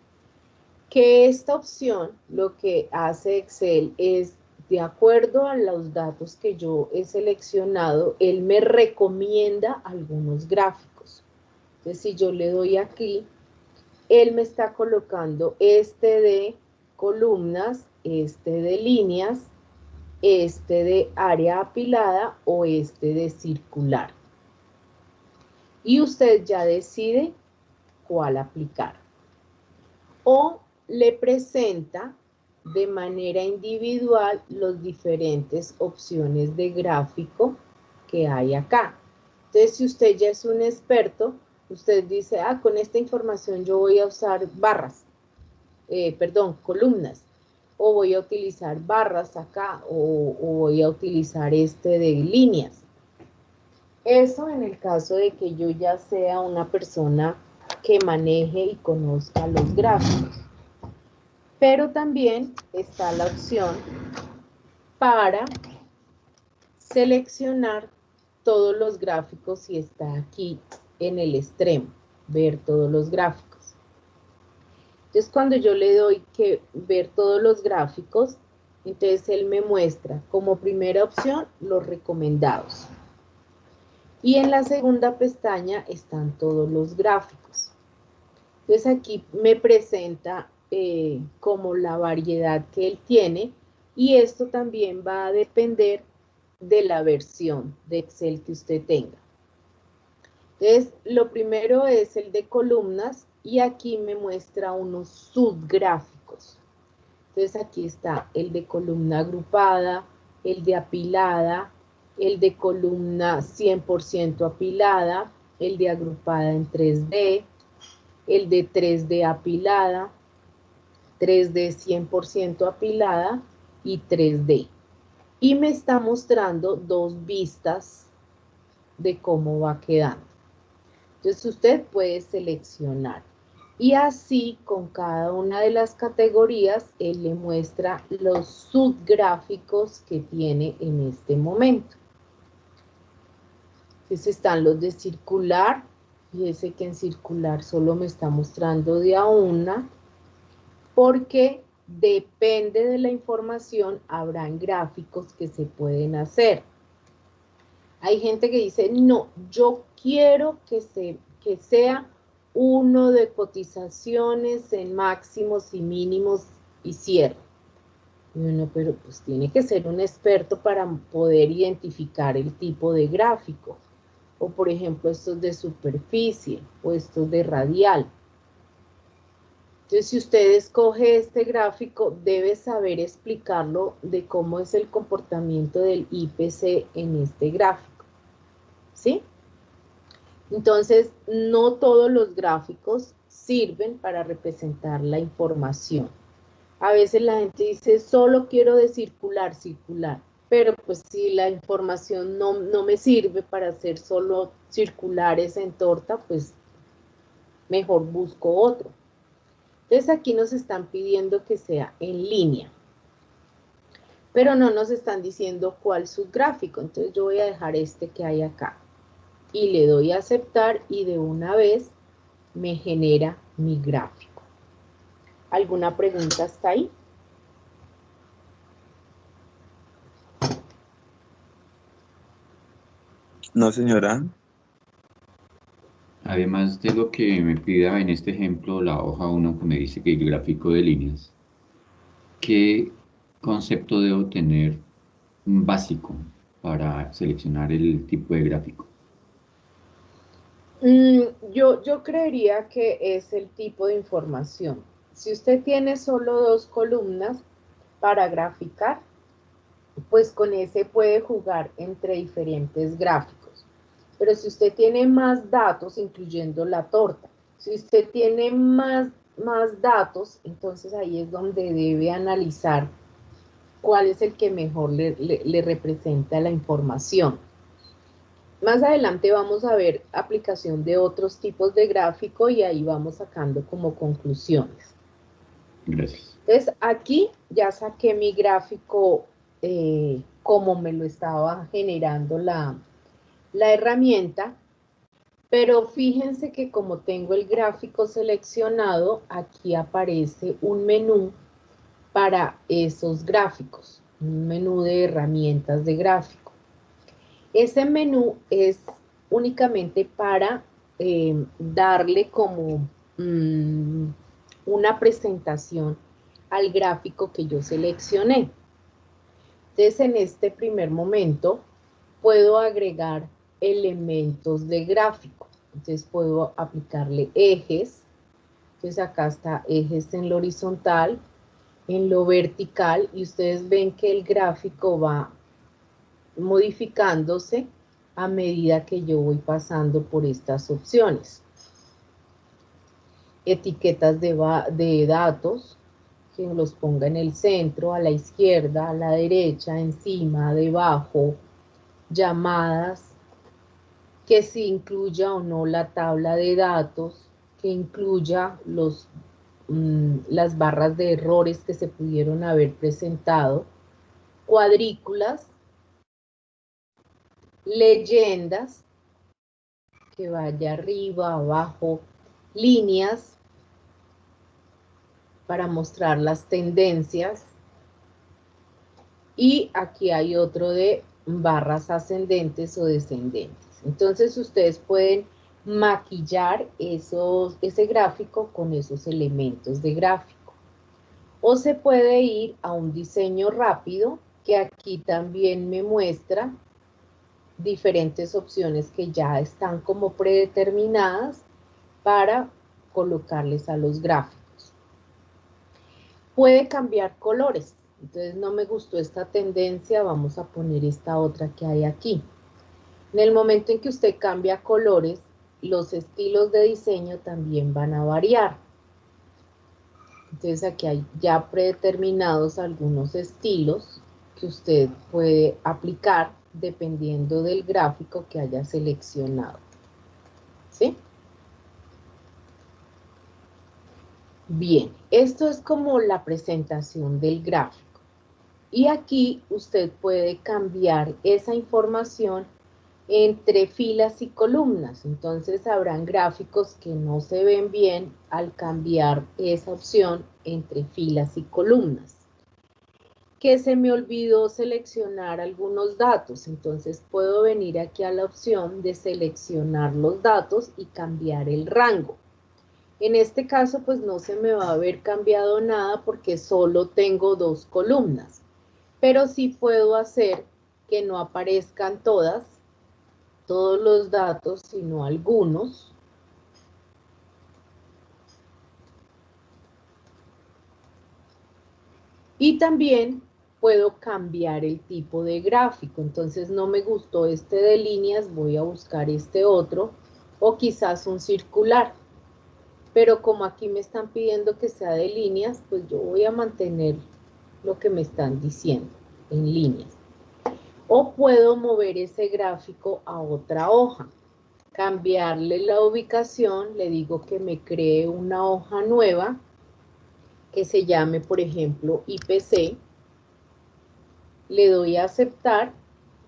Que esta opción lo que hace Excel es, de acuerdo a los datos que yo he seleccionado, él me recomienda algunos gráficos. Entonces, si yo le doy aquí, él me está colocando este de columnas, este de líneas, este de área apilada o este de circular. Y usted ya decide cuál aplicar. O le presenta de manera individual las diferentes opciones de gráfico que hay acá. Entonces, si usted ya es un experto, usted dice, con esta información yo voy a usar columnas. O voy a utilizar barras acá, o voy a utilizar este de líneas. Eso en el caso de que yo ya sea una persona que maneje y conozca los gráficos. Pero también está la opción para seleccionar todos los gráficos y está aquí en el extremo, ver todos los gráficos. Entonces, cuando yo le doy que ver todos los gráficos, entonces él me muestra como primera opción los recomendados. Y en la segunda pestaña están todos los gráficos. Entonces, aquí me presenta como la variedad que él tiene, y esto también va a depender de la versión de Excel que usted tenga. Entonces, lo primero es el de columnas, y aquí me muestra unos subgráficos. Entonces, aquí está el de columna agrupada, el de apilada, el de columna 100% apilada, el de agrupada en 3D, el de 3D apilada, 3D 100% apilada y 3D. Y me está mostrando dos vistas de cómo va quedando. Entonces, usted puede seleccionar. Y así, con cada una de las categorías, él le muestra los subgráficos que tiene en este momento. Entonces, están los de circular. Fíjese que en circular solo me está mostrando de a una, porque depende de la información, habrán gráficos que se pueden hacer. Hay gente que dice, no, yo quiero que sea uno de cotizaciones en máximos y mínimos y cierre. Bueno, pero pues tiene que ser un experto para poder identificar el tipo de gráfico. O por ejemplo, estos de superficie o estos de radial. Entonces, si usted escoge este gráfico, debe saber explicarlo de cómo es el comportamiento del IPC en este gráfico. ¿Sí? Entonces, no todos los gráficos sirven para representar la información. A veces la gente dice, solo quiero de circular, circular. pero pues si la información no me sirve para hacer solo circulares en torta, pues mejor busco otro. Entonces aquí nos están pidiendo que sea en línea, pero no nos están diciendo cuál subgráfico. Entonces yo voy a dejar este que hay acá y le doy a aceptar y de una vez me genera mi gráfico. ¿Alguna pregunta hasta ahí? No, señora. Además de lo que me pida en este ejemplo, la hoja 1 que me dice que el gráfico de líneas, ¿qué concepto debo tener básico para seleccionar el tipo de gráfico? Yo creería que es el tipo de información. Si usted tiene solo 2 columnas para graficar, pues con ese puede jugar entre diferentes gráficos. Pero si usted tiene más datos, incluyendo la torta, si usted tiene más datos, entonces ahí es donde debe analizar cuál es el que mejor le representa la información. Más adelante vamos a ver aplicación de otros tipos de gráfico y ahí vamos sacando como conclusiones. Gracias. Entonces aquí ya saqué mi gráfico como me lo estaba generando la herramienta, pero fíjense que como tengo el gráfico seleccionado, aquí aparece un menú para esos gráficos, un menú de herramientas de gráfico. Ese menú es únicamente para darle como una presentación al gráfico que yo seleccioné. Entonces, en este primer momento, puedo agregar elementos de gráfico. Entonces, puedo aplicarle ejes. Entonces, acá está ejes en lo horizontal, en lo vertical, y ustedes ven que el gráfico va modificándose a medida que yo voy pasando por estas opciones. Etiquetas de datos, que los ponga en el centro, a la izquierda, a la derecha, encima, debajo, llamadas, que si incluya o no la tabla de datos, que incluya las barras de errores que se pudieron haber presentado, cuadrículas, leyendas, que vaya arriba, abajo, líneas para mostrar las tendencias. Y aquí hay otro de barras ascendentes o descendentes. Entonces ustedes pueden maquillar ese gráfico con esos elementos de gráfico. O se puede ir a un diseño rápido, que aquí también me muestra diferentes opciones que ya están como predeterminadas para colocarles a los gráficos. Puede cambiar colores. Entonces no me gustó esta tendencia, vamos a poner esta otra que hay aquí. En el momento en que usted cambia colores, los estilos de diseño también van a variar. Entonces aquí hay ya predeterminados algunos estilos que usted puede aplicar dependiendo del gráfico que haya seleccionado. ¿Sí? Bien, esto es como la presentación del gráfico. Y aquí usted puede cambiar esa información entre filas y columnas. Entonces habrán gráficos que no se ven bien al cambiar esa opción entre filas y columnas. Que se me olvidó seleccionar algunos datos. Entonces puedo venir aquí a la opción de seleccionar los datos y cambiar el rango. En este caso, pues no se me va a haber cambiado nada porque solo tengo 2 columnas. Pero sí puedo hacer que no aparezcan todos los datos, sino algunos. Y también puedo cambiar el tipo de gráfico. Entonces no me gustó este de líneas, voy a buscar este otro, o quizás un circular. Pero como aquí me están pidiendo que sea de líneas, pues yo voy a mantener lo que me están diciendo en líneas. O puedo mover ese gráfico a otra hoja, cambiarle la ubicación, le digo que me cree una hoja nueva que se llame, por ejemplo, IPC, le doy a aceptar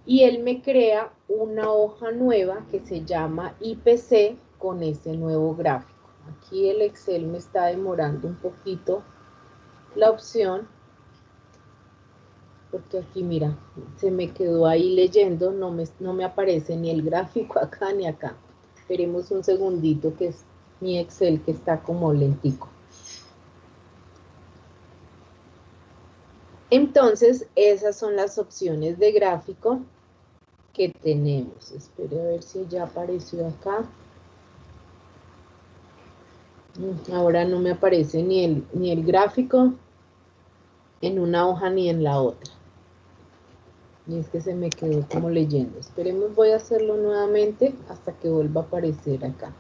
y él me crea una hoja nueva que se llama IPC con ese nuevo gráfico. Aquí el Excel me está demorando un poquito la opción, porque aquí mira, se me quedó ahí leyendo, no me aparece ni el gráfico acá ni acá. Esperemos un segundito, que es mi Excel que está como lentico. Entonces, esas son las opciones de gráfico que tenemos. Espere a ver si ya apareció acá. Ahora no me aparece ni el gráfico en una hoja ni en la otra. Y es que se me quedó como leyendo. Esperemos, voy a hacerlo nuevamente hasta que vuelva a aparecer acá.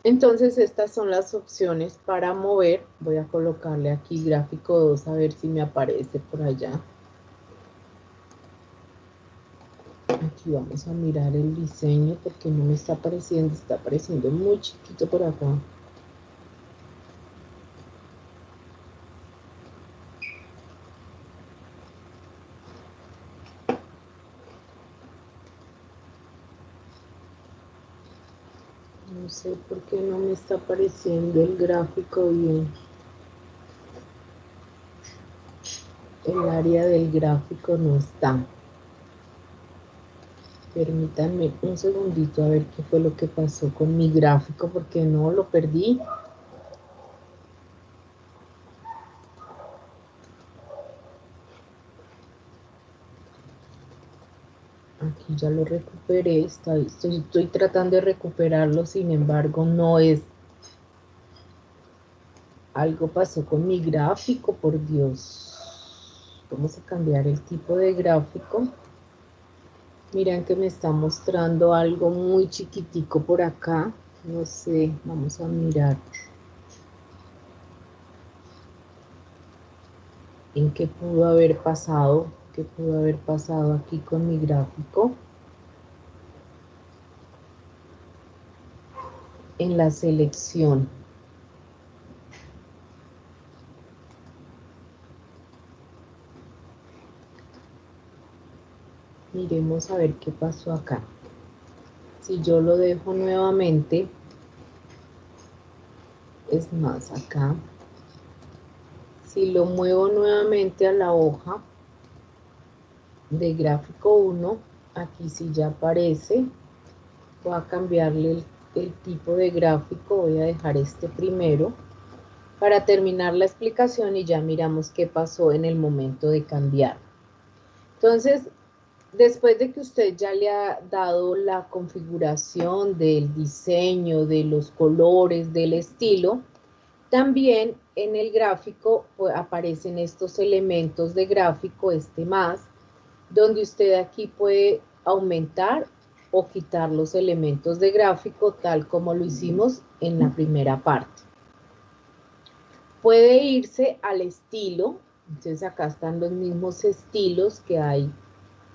Entonces estas son las opciones para mover. Voy a colocarle aquí gráfico 2 a ver si me aparece por allá. Aquí vamos a mirar el diseño porque no me está apareciendo muy chiquito por acá. No sé por qué no me está apareciendo el gráfico bien. El área del gráfico no está. Permítanme un segundito a ver qué fue lo que pasó con mi gráfico, porque no lo perdí. Aquí ya lo recuperé, estoy tratando de recuperarlo, sin embargo no es. Algo pasó con mi gráfico, por Dios. Vamos a cambiar el tipo de gráfico. Miren que me está mostrando algo muy chiquitico por acá. No sé, vamos a mirar en qué pudo haber pasado. ¿Qué pudo haber pasado aquí con mi gráfico? En la selección. Miremos a ver qué pasó acá. Si yo lo dejo nuevamente, es más acá. Si lo muevo nuevamente a la hoja de gráfico 1, aquí sí ya aparece. Voy a cambiarle el tipo de gráfico, voy a dejar este primero para terminar la explicación y ya miramos qué pasó en el momento de cambiar. Entonces, después de que usted ya le ha dado la configuración del diseño, de los colores, del estilo, también en el gráfico pues, aparecen estos elementos de gráfico, este más, donde usted aquí puede aumentar o quitar los elementos de gráfico tal como lo hicimos en la primera parte. Puede irse al estilo, entonces acá están los mismos estilos que hay,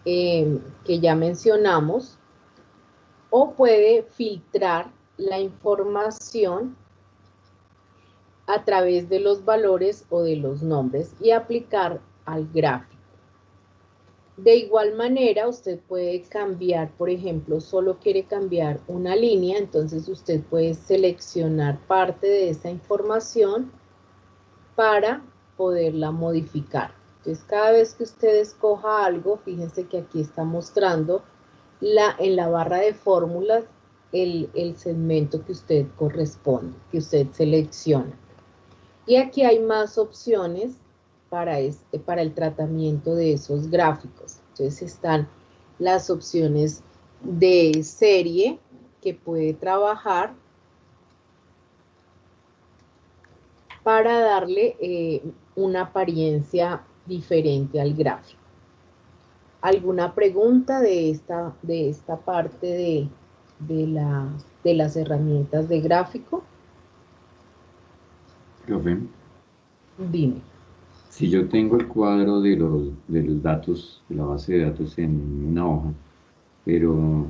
que ya mencionamos, o puede filtrar la información a través de los valores o de los nombres y aplicar al gráfico. De igual manera, usted puede cambiar, por ejemplo, solo quiere cambiar una línea, entonces usted puede seleccionar parte de esa información para poderla modificar. Entonces, cada vez que usted escoja algo, fíjense que aquí está mostrando en la barra de fórmulas el segmento que usted corresponde, que usted selecciona. Y aquí hay más opciones para el tratamiento de esos gráficos. Entonces están las opciones de serie que puede trabajar para darle una apariencia diferente al gráfico. ¿Alguna pregunta de esta parte de las herramientas de gráfico? Profe, Dime. si yo tengo el cuadro de los datos, de la base de datos en una hoja, pero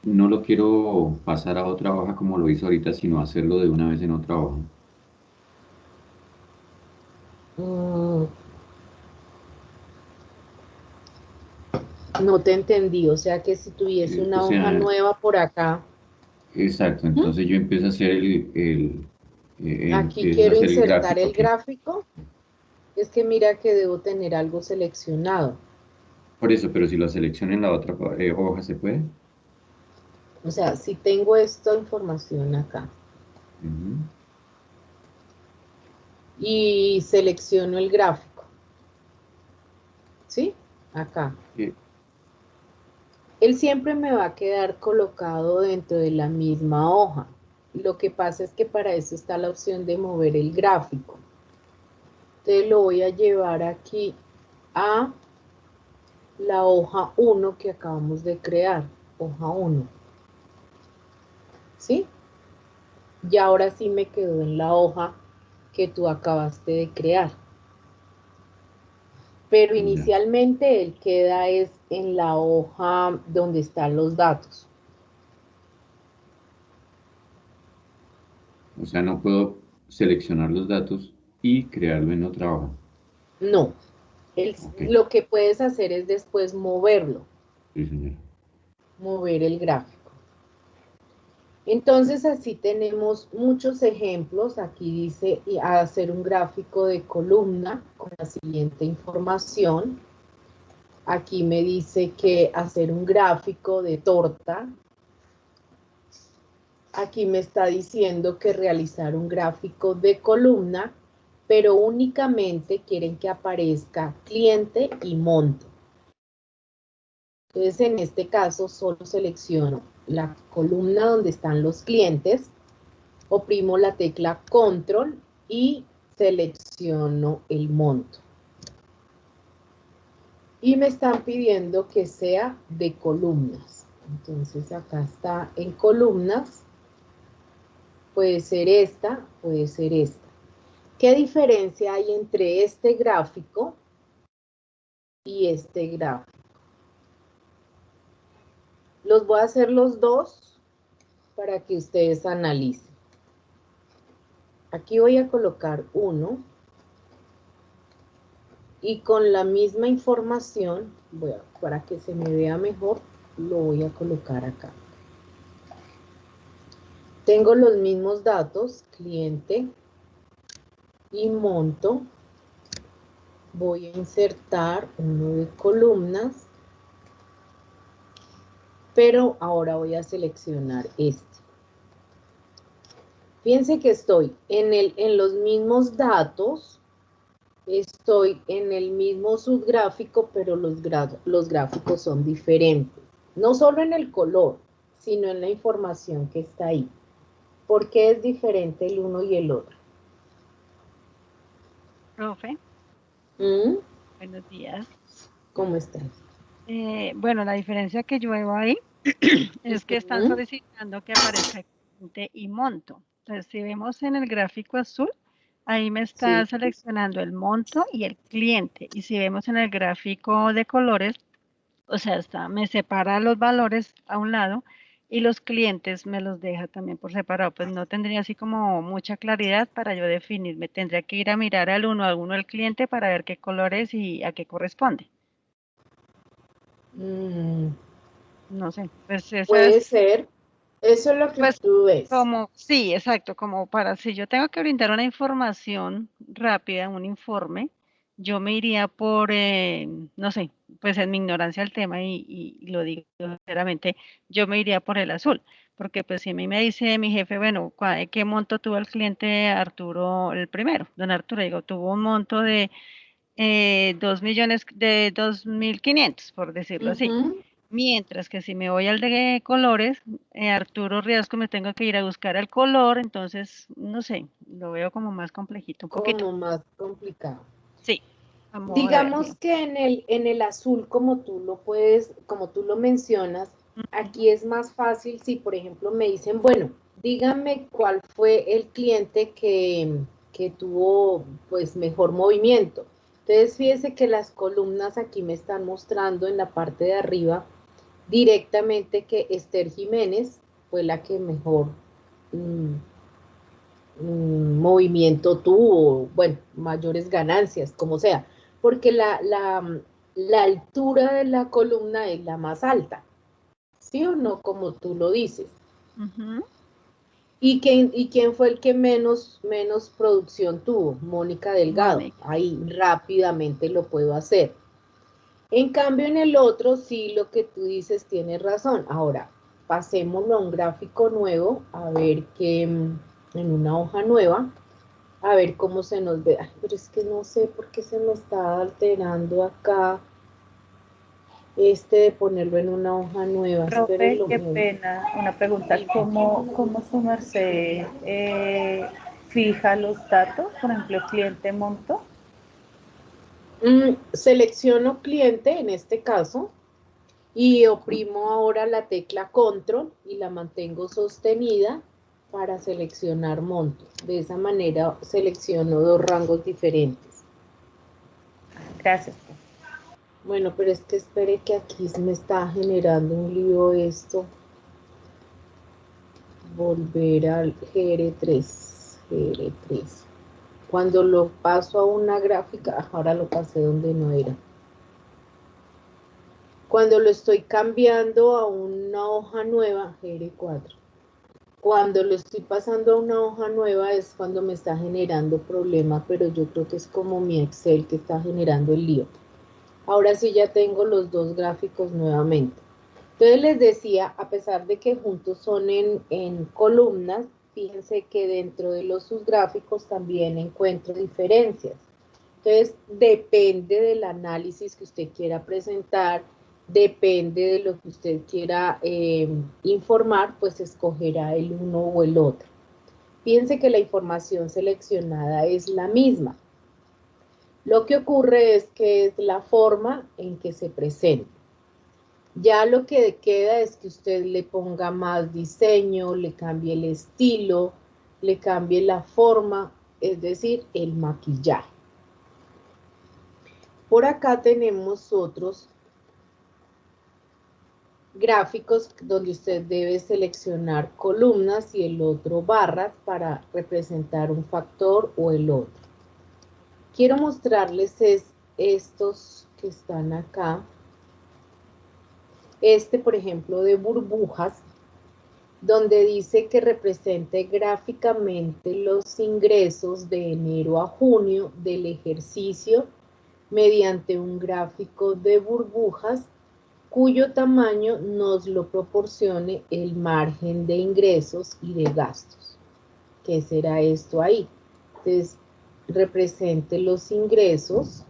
no lo quiero pasar a otra hoja como lo hizo ahorita, sino hacerlo de una vez en otra hoja. Mm, no te entendí, o sea que si tuviese O una hoja sea, nueva por acá, exacto, ¿Mm? entonces yo empiezo a hacer Aquí empiezo a quiero hacer el insertar gráfico el aquí. gráfico, es que mira que debo tener algo seleccionado. Por eso, pero si lo selecciono en la otra hoja, ¿se puede? O sea, si tengo esta información acá Ujú. y selecciono el gráfico, ¿sí? Acá. Eh, Él siempre me va a quedar colocado dentro de la misma hoja. Lo que pasa es que para eso está la opción de mover el gráfico. Entonces lo voy a llevar aquí a la hoja 1 que acabamos de crear. Hoja 1. ¿Sí? Y ahora sí me quedó en la hoja que tú acabaste de crear. Pero ya. inicialmente él queda es en la hoja donde están los datos. O sea, no puedo seleccionar los datos y crearlo en otra hoja. No, Ok, lo que puedes hacer es después moverlo, sí, señor. mover el gráfico. Entonces así tenemos muchos ejemplos. Aquí dice hacer un gráfico de columna con la siguiente información. Aquí me dice que hacer un gráfico de torta. Aquí me está diciendo que realizar un gráfico de columna, pero únicamente quieren que aparezca cliente y monto. Entonces, en este caso, solo selecciono la columna donde están los clientes, oprimo la tecla Control y selecciono el monto. Y me están pidiendo que sea de columnas. Entonces, acá está en columnas. Puede ser esta, puede ser esta. ¿Qué diferencia hay entre este gráfico y este gráfico? Los voy a hacer los dos para que ustedes analicen. Aquí voy a colocar uno y con la misma información, para que se me vea mejor, lo voy a colocar acá. Tengo los mismos datos, cliente y monto. Voy a insertar uno de columnas, pero ahora voy a seleccionar este. Fíjense que estoy en los mismos datos, estoy en el mismo subgráfico, pero los gráficos son diferentes. No solo en el color, sino en la información que está ahí. ¿Por qué es diferente el uno y el otro? Profe, ¿Mm? buenos días. ¿Cómo estás? Bueno, la diferencia que yo veo ahí es que están ¿Mm? solicitando que aparezca el cliente y monto. Entonces, si vemos en el gráfico azul, ahí me está Sí. seleccionando el monto y el cliente. Y si vemos en el gráfico de colores, o sea, me separa los valores a un lado y los clientes me los deja también por separado. Pues no tendría así como mucha claridad para yo definirme. Tendría que ir a mirar al uno a uno el cliente para ver qué color es y a qué corresponde. Mm, No sé, pues esa puede es, ser. Eso es lo que pues tú ves. como, sí, exacto, como para si yo tengo que brindar una información rápida, un informe, yo me iría por, no sé, pues en mi ignorancia del tema y lo digo sinceramente, yo me iría por el azul, porque pues si a mí me dice mi jefe, bueno, ¿qué monto tuvo el cliente Arturo el primero? Don Arturo, digo, tuvo un monto de 2 millones, de 2.500, por decirlo así. Ujú. Mientras que si me voy al de colores, Arturo Riasco me tengo que ir a buscar el color, entonces, no sé, lo veo como más complejito, un poquito. Como más complicado. Sí, a modo de ver, Digamos bien. que en el azul, como tú lo mencionas, Ujú. aquí es más fácil si, por ejemplo, me dicen, bueno, dígame cuál fue el cliente que que tuvo pues mejor movimiento. Entonces fíjese que las columnas aquí me están mostrando en la parte de arriba directamente que Esther Jiménez fue la que mejor movimiento tuvo, bueno, mayores ganancias, como sea, porque la altura de la columna es la más alta, ¿sí o no? Como tú lo dices. ¿Y quién fue el que menos producción tuvo? Mónica Delgado. Mónica. Ahí rápidamente lo puedo hacer. En cambio, en el otro, sí, lo que tú dices tiene razón. Ahora, pasémoslo a un gráfico nuevo, a ver que en una hoja nueva, a ver cómo se nos ve. Ay, pero es que no sé por qué se me está alterando acá de ponerlo en una hoja nueva. Profe, qué pena, una pregunta, ¿cómo su merced fija los datos? Por ejemplo, cliente monto. Selecciono cliente en este caso y oprimo ahora la tecla control y la mantengo sostenida para seleccionar monto. De esa manera selecciono dos rangos diferentes. Gracias. Bueno, pero es que espere que aquí me está generando un lío esto. Volver al GR3. Cuando lo paso a una gráfica, ahora lo pasé donde no era. Cuando lo estoy cambiando a una hoja nueva, GR4. Cuando lo estoy pasando a una hoja nueva es cuando me está generando problema, pero yo creo que es como mi Excel que está generando el lío. Ahora sí ya tengo los dos gráficos nuevamente. Entonces les decía, a pesar de que juntos son en columnas, fíjense que dentro de los subgráficos también encuentro diferencias. Entonces, depende del análisis que usted quiera presentar, depende de lo que usted quiera informar, pues escogerá el uno o el otro. Fíjense que la información seleccionada es la misma. Lo que ocurre es que es la forma en que se presenta. Ya lo que queda es que usted le ponga más diseño, le cambie el estilo, le cambie la forma, es decir, el maquillaje. Por acá tenemos otros gráficos donde usted debe seleccionar columnas y el otro barras para representar un factor o el otro. Quiero mostrarles estos que están acá. Por ejemplo, de burbujas, donde dice que represente gráficamente los ingresos de enero a junio del ejercicio mediante un gráfico de burbujas cuyo tamaño nos lo proporcione el margen de ingresos y de gastos. ¿Qué será esto ahí? Entonces, represente los ingresos,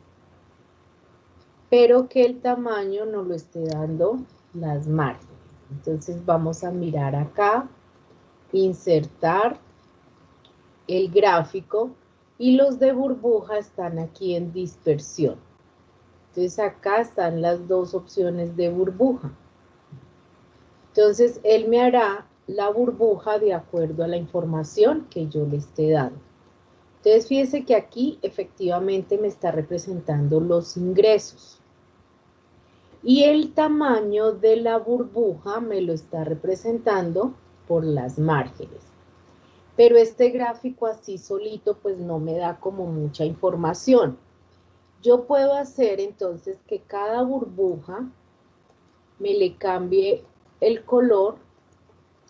pero que el tamaño nos lo esté dando las márgenes. Entonces vamos a mirar acá, insertar el gráfico y los de burbuja están aquí en dispersión. Entonces acá están las dos opciones de burbuja. Entonces él me hará la burbuja de acuerdo a la información que yo le esté dando. Entonces fíjese que aquí efectivamente me está representando los ingresos. Y el tamaño de la burbuja me lo está representando por las márgenes. Pero este gráfico así solito pues no me da como mucha información. Yo puedo hacer entonces que cada burbuja me le cambie el color.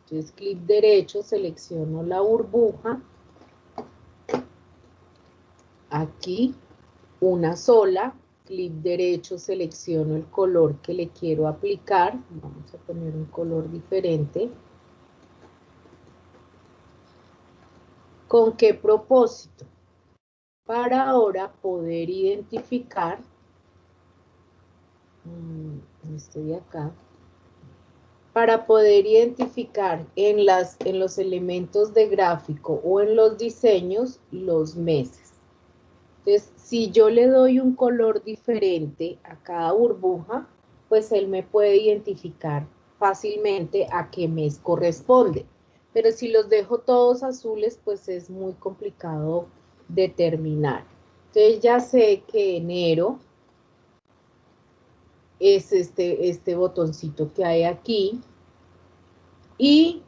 Entonces clic derecho, selecciono la burbuja. Aquí una sola. Clic derecho, selecciono el color que le quiero aplicar. Vamos a poner un color diferente. ¿Con qué propósito? Para ahora poder identificar, estoy acá, para poder identificar en los elementos de gráfico o en los diseños los meses. Entonces, si yo le doy un color diferente a cada burbuja, pues él me puede identificar fácilmente a qué mes corresponde. Pero si los dejo todos azules, pues es muy complicado determinar. Entonces ya sé que enero es este botoncito que hay aquí, y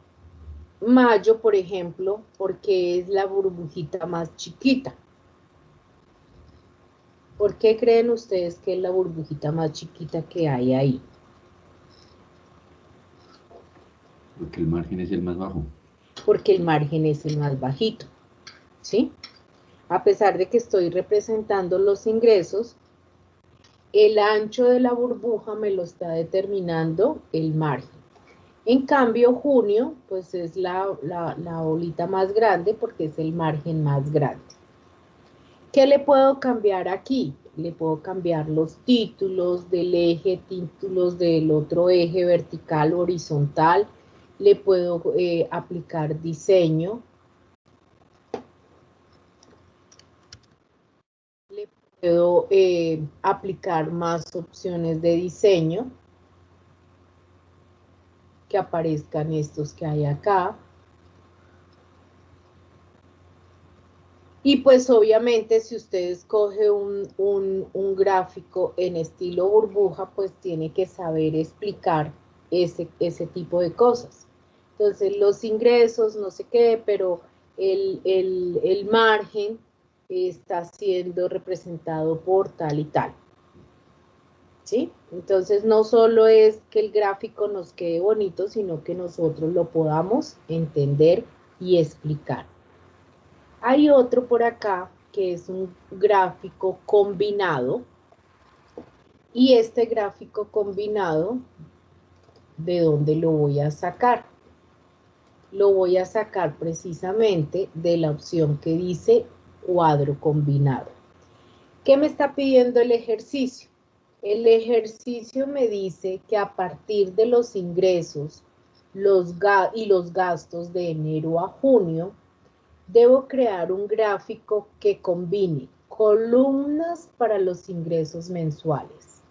mayo, por ejemplo, porque es la burbujita más chiquita. ¿Por qué creen ustedes que es la burbujita más chiquita que hay ahí? Porque el margen es el más bajo. Porque el margen es el más bajito, ¿sí? A pesar de que estoy representando los ingresos, el ancho de la burbuja me lo está determinando el margen. En cambio, junio, pues es la bolita más grande porque es el margen más grande. ¿Qué le puedo cambiar aquí? Le puedo cambiar los títulos del eje, títulos del otro eje vertical, horizontal. Le puedo aplicar diseño. Le puedo aplicar más opciones de diseño, que aparezcan estos que hay acá. Y pues obviamente si usted escoge un gráfico en estilo burbuja, pues tiene que saber explicar ese tipo de cosas. Entonces los ingresos, no sé qué, pero el margen está siendo representado por tal y tal. ¿Sí? Entonces no solo es que el gráfico nos quede bonito, sino que nosotros lo podamos entender y explicar. Hay otro por acá que es un gráfico combinado, y este gráfico combinado, ¿de dónde lo voy a sacar? Lo voy a sacar precisamente de la opción que dice cuadro combinado. ¿Qué me está pidiendo el ejercicio? El ejercicio me dice que a partir de los ingresos y los gastos de enero a junio, debo crear un gráfico que combine columnas para los ingresos mensuales,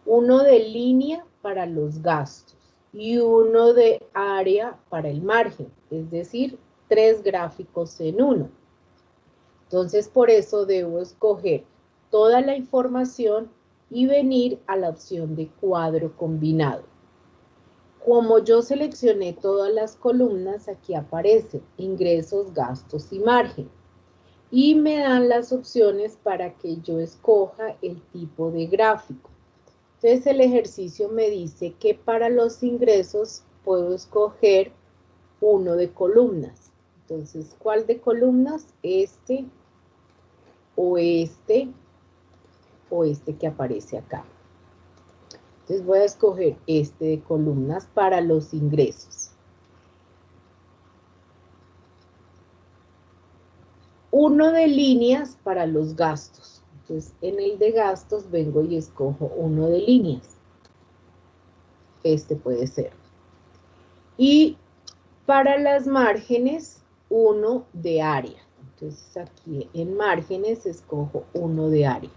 uno de línea para los gastos y uno de área para el margen, es decir, 3 gráficos en uno. Entonces, por eso debo escoger toda la información y venir a la opción de cuadro combinado. Como yo seleccioné todas las columnas, aquí aparece ingresos, gastos y margen. Y me dan las opciones para que yo escoja el tipo de gráfico. Entonces el ejercicio me dice que para los ingresos puedo escoger uno de columnas. Entonces, ¿cuál de columnas? Este o este o este que aparece acá. Entonces voy a escoger este de columnas para los ingresos. Uno de líneas para los gastos. Entonces en el de gastos vengo y escojo uno de líneas. Este puede ser. Y para las márgenes, uno de área. Entonces aquí en márgenes escojo uno de área.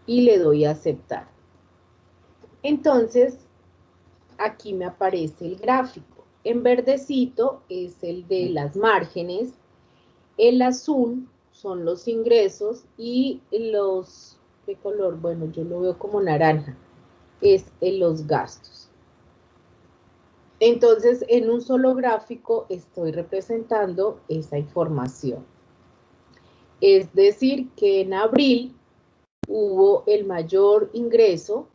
Y le doy a aceptar. Entonces, aquí me aparece el gráfico. En verdecito es el de las márgenes. El azul son los ingresos y los, ¿qué color? Bueno, yo lo veo como naranja. Es en los gastos. Entonces, en un solo gráfico estoy representando esa información. Es decir, que en abril hubo el mayor ingreso.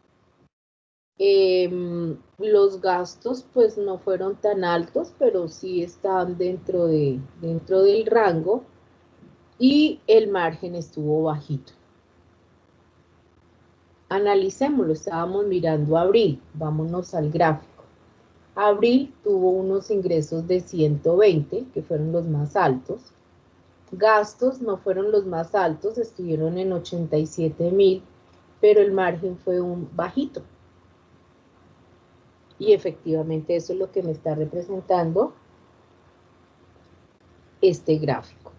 Los gastos pues no fueron tan altos, pero sí están dentro del rango, y el margen estuvo bajito. Analicémoslo, estábamos mirando abril, vámonos al gráfico. Abril tuvo unos ingresos de 120, que fueron los más altos. Gastos no fueron los más altos, estuvieron en 87,000, pero el margen fue un bajito. Y efectivamente eso es lo que me está representando este gráfico.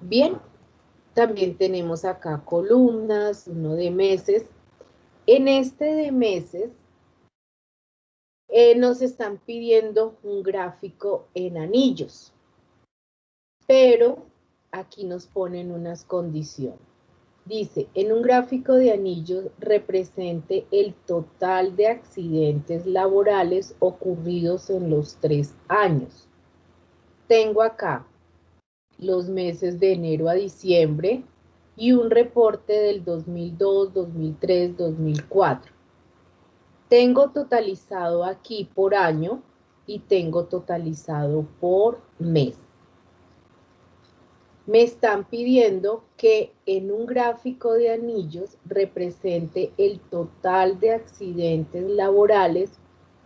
Bien, también tenemos acá columnas, uno de meses. En este de meses nos están pidiendo un gráfico en anillos. pero aquí nos ponen unas condiciones. Dice, en un gráfico de anillos represente el total de accidentes laborales ocurridos en los 3 años. Tengo acá los meses de enero a diciembre y un reporte del 2002, 2003, 2004. Tengo totalizado aquí por año y tengo totalizado por mes. Me están pidiendo que en un gráfico de anillos represente el total de accidentes laborales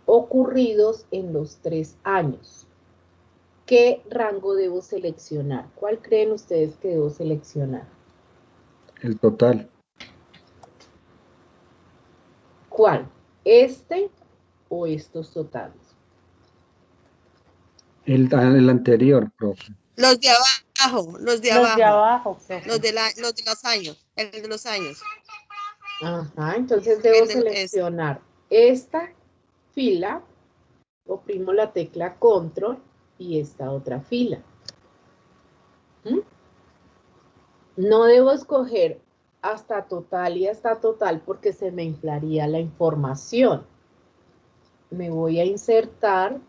ocurridos en los 3 años. ¿Qué rango debo seleccionar? ¿Cuál creen ustedes que debo seleccionar? El total. ¿Cuál? ¿Este o estos totales? El anterior, profe. Los de abajo, los de Los abajo. de abajo, profe. Los de los años, el de los años. Ajá, entonces debo seleccionar esta fila, oprimo la tecla control y esta otra fila. ¿Mm? No debo escoger hasta total y hasta total porque se me inflaría la información. Me voy a insertar,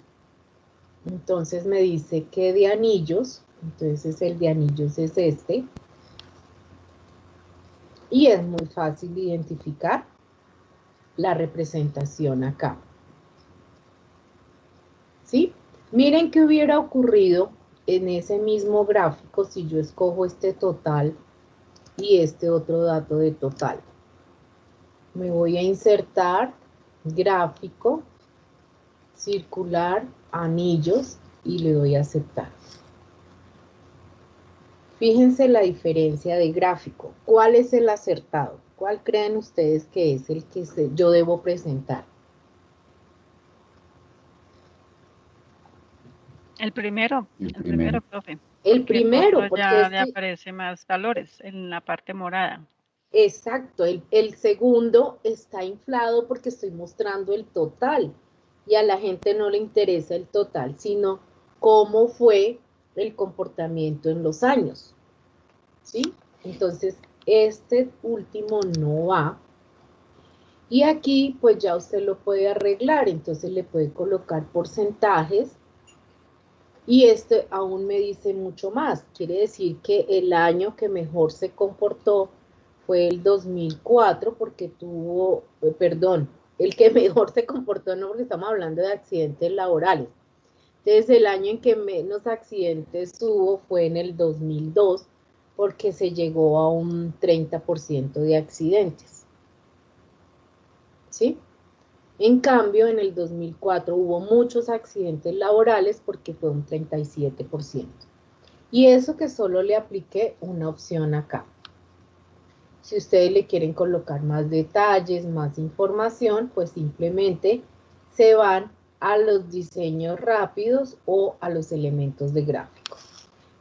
entonces me dice que de anillos, entonces el de anillos es este. Y es muy fácil identificar la representación acá. ¿Sí? Miren qué hubiera ocurrido en ese mismo gráfico si yo escojo este total y este otro dato de total. Me voy a insertar, gráfico, circular, anillos y le doy a aceptar. Fíjense la diferencia de gráfico. ¿Cuál es el acertado? ¿Cuál creen ustedes que es el que yo debo presentar? El primero, profe. El primero, porque ya le aparece más valores en la parte morada. Exacto, el segundo está inflado porque estoy mostrando el total y a la gente no le interesa el total, sino cómo fue el comportamiento en los años, ¿sí? Entonces, este último no va. Y aquí, pues ya usted lo puede arreglar, entonces le puede colocar porcentajes. Y este aún me dice mucho más. Quiere decir que el año que mejor se comportó fue el 2004 porque tuvo, el que mejor se comportó, no porque estamos hablando de accidentes laborales. Entonces el año en que menos accidentes hubo fue en el 2002 porque se llegó a un 30% de accidentes. ¿Sí? En cambio, en el 2004 hubo muchos accidentes laborales porque fue un 37%. Y eso que solo le apliqué una opción acá. Si ustedes le quieren colocar más detalles, más información, pues simplemente se van a los diseños rápidos o a los elementos de gráfico.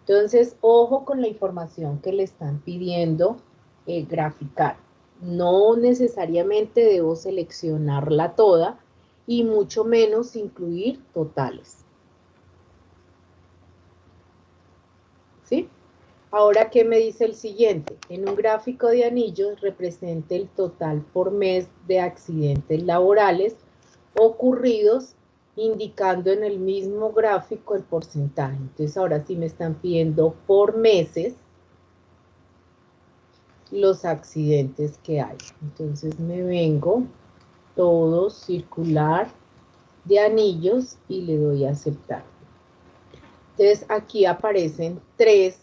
Entonces, ojo con la información que le están pidiendo graficar. No necesariamente debo seleccionarla toda y mucho menos incluir totales. ¿Sí? Ahora, ¿qué me dice el siguiente? En un gráfico de anillos represente el total por mes de accidentes laborales ocurridos, indicando en el mismo gráfico el porcentaje. Entonces, ahora sí me están pidiendo por meses los accidentes que hay. Entonces me vengo todo circular de anillos y le doy a aceptar. Entonces aquí aparecen 3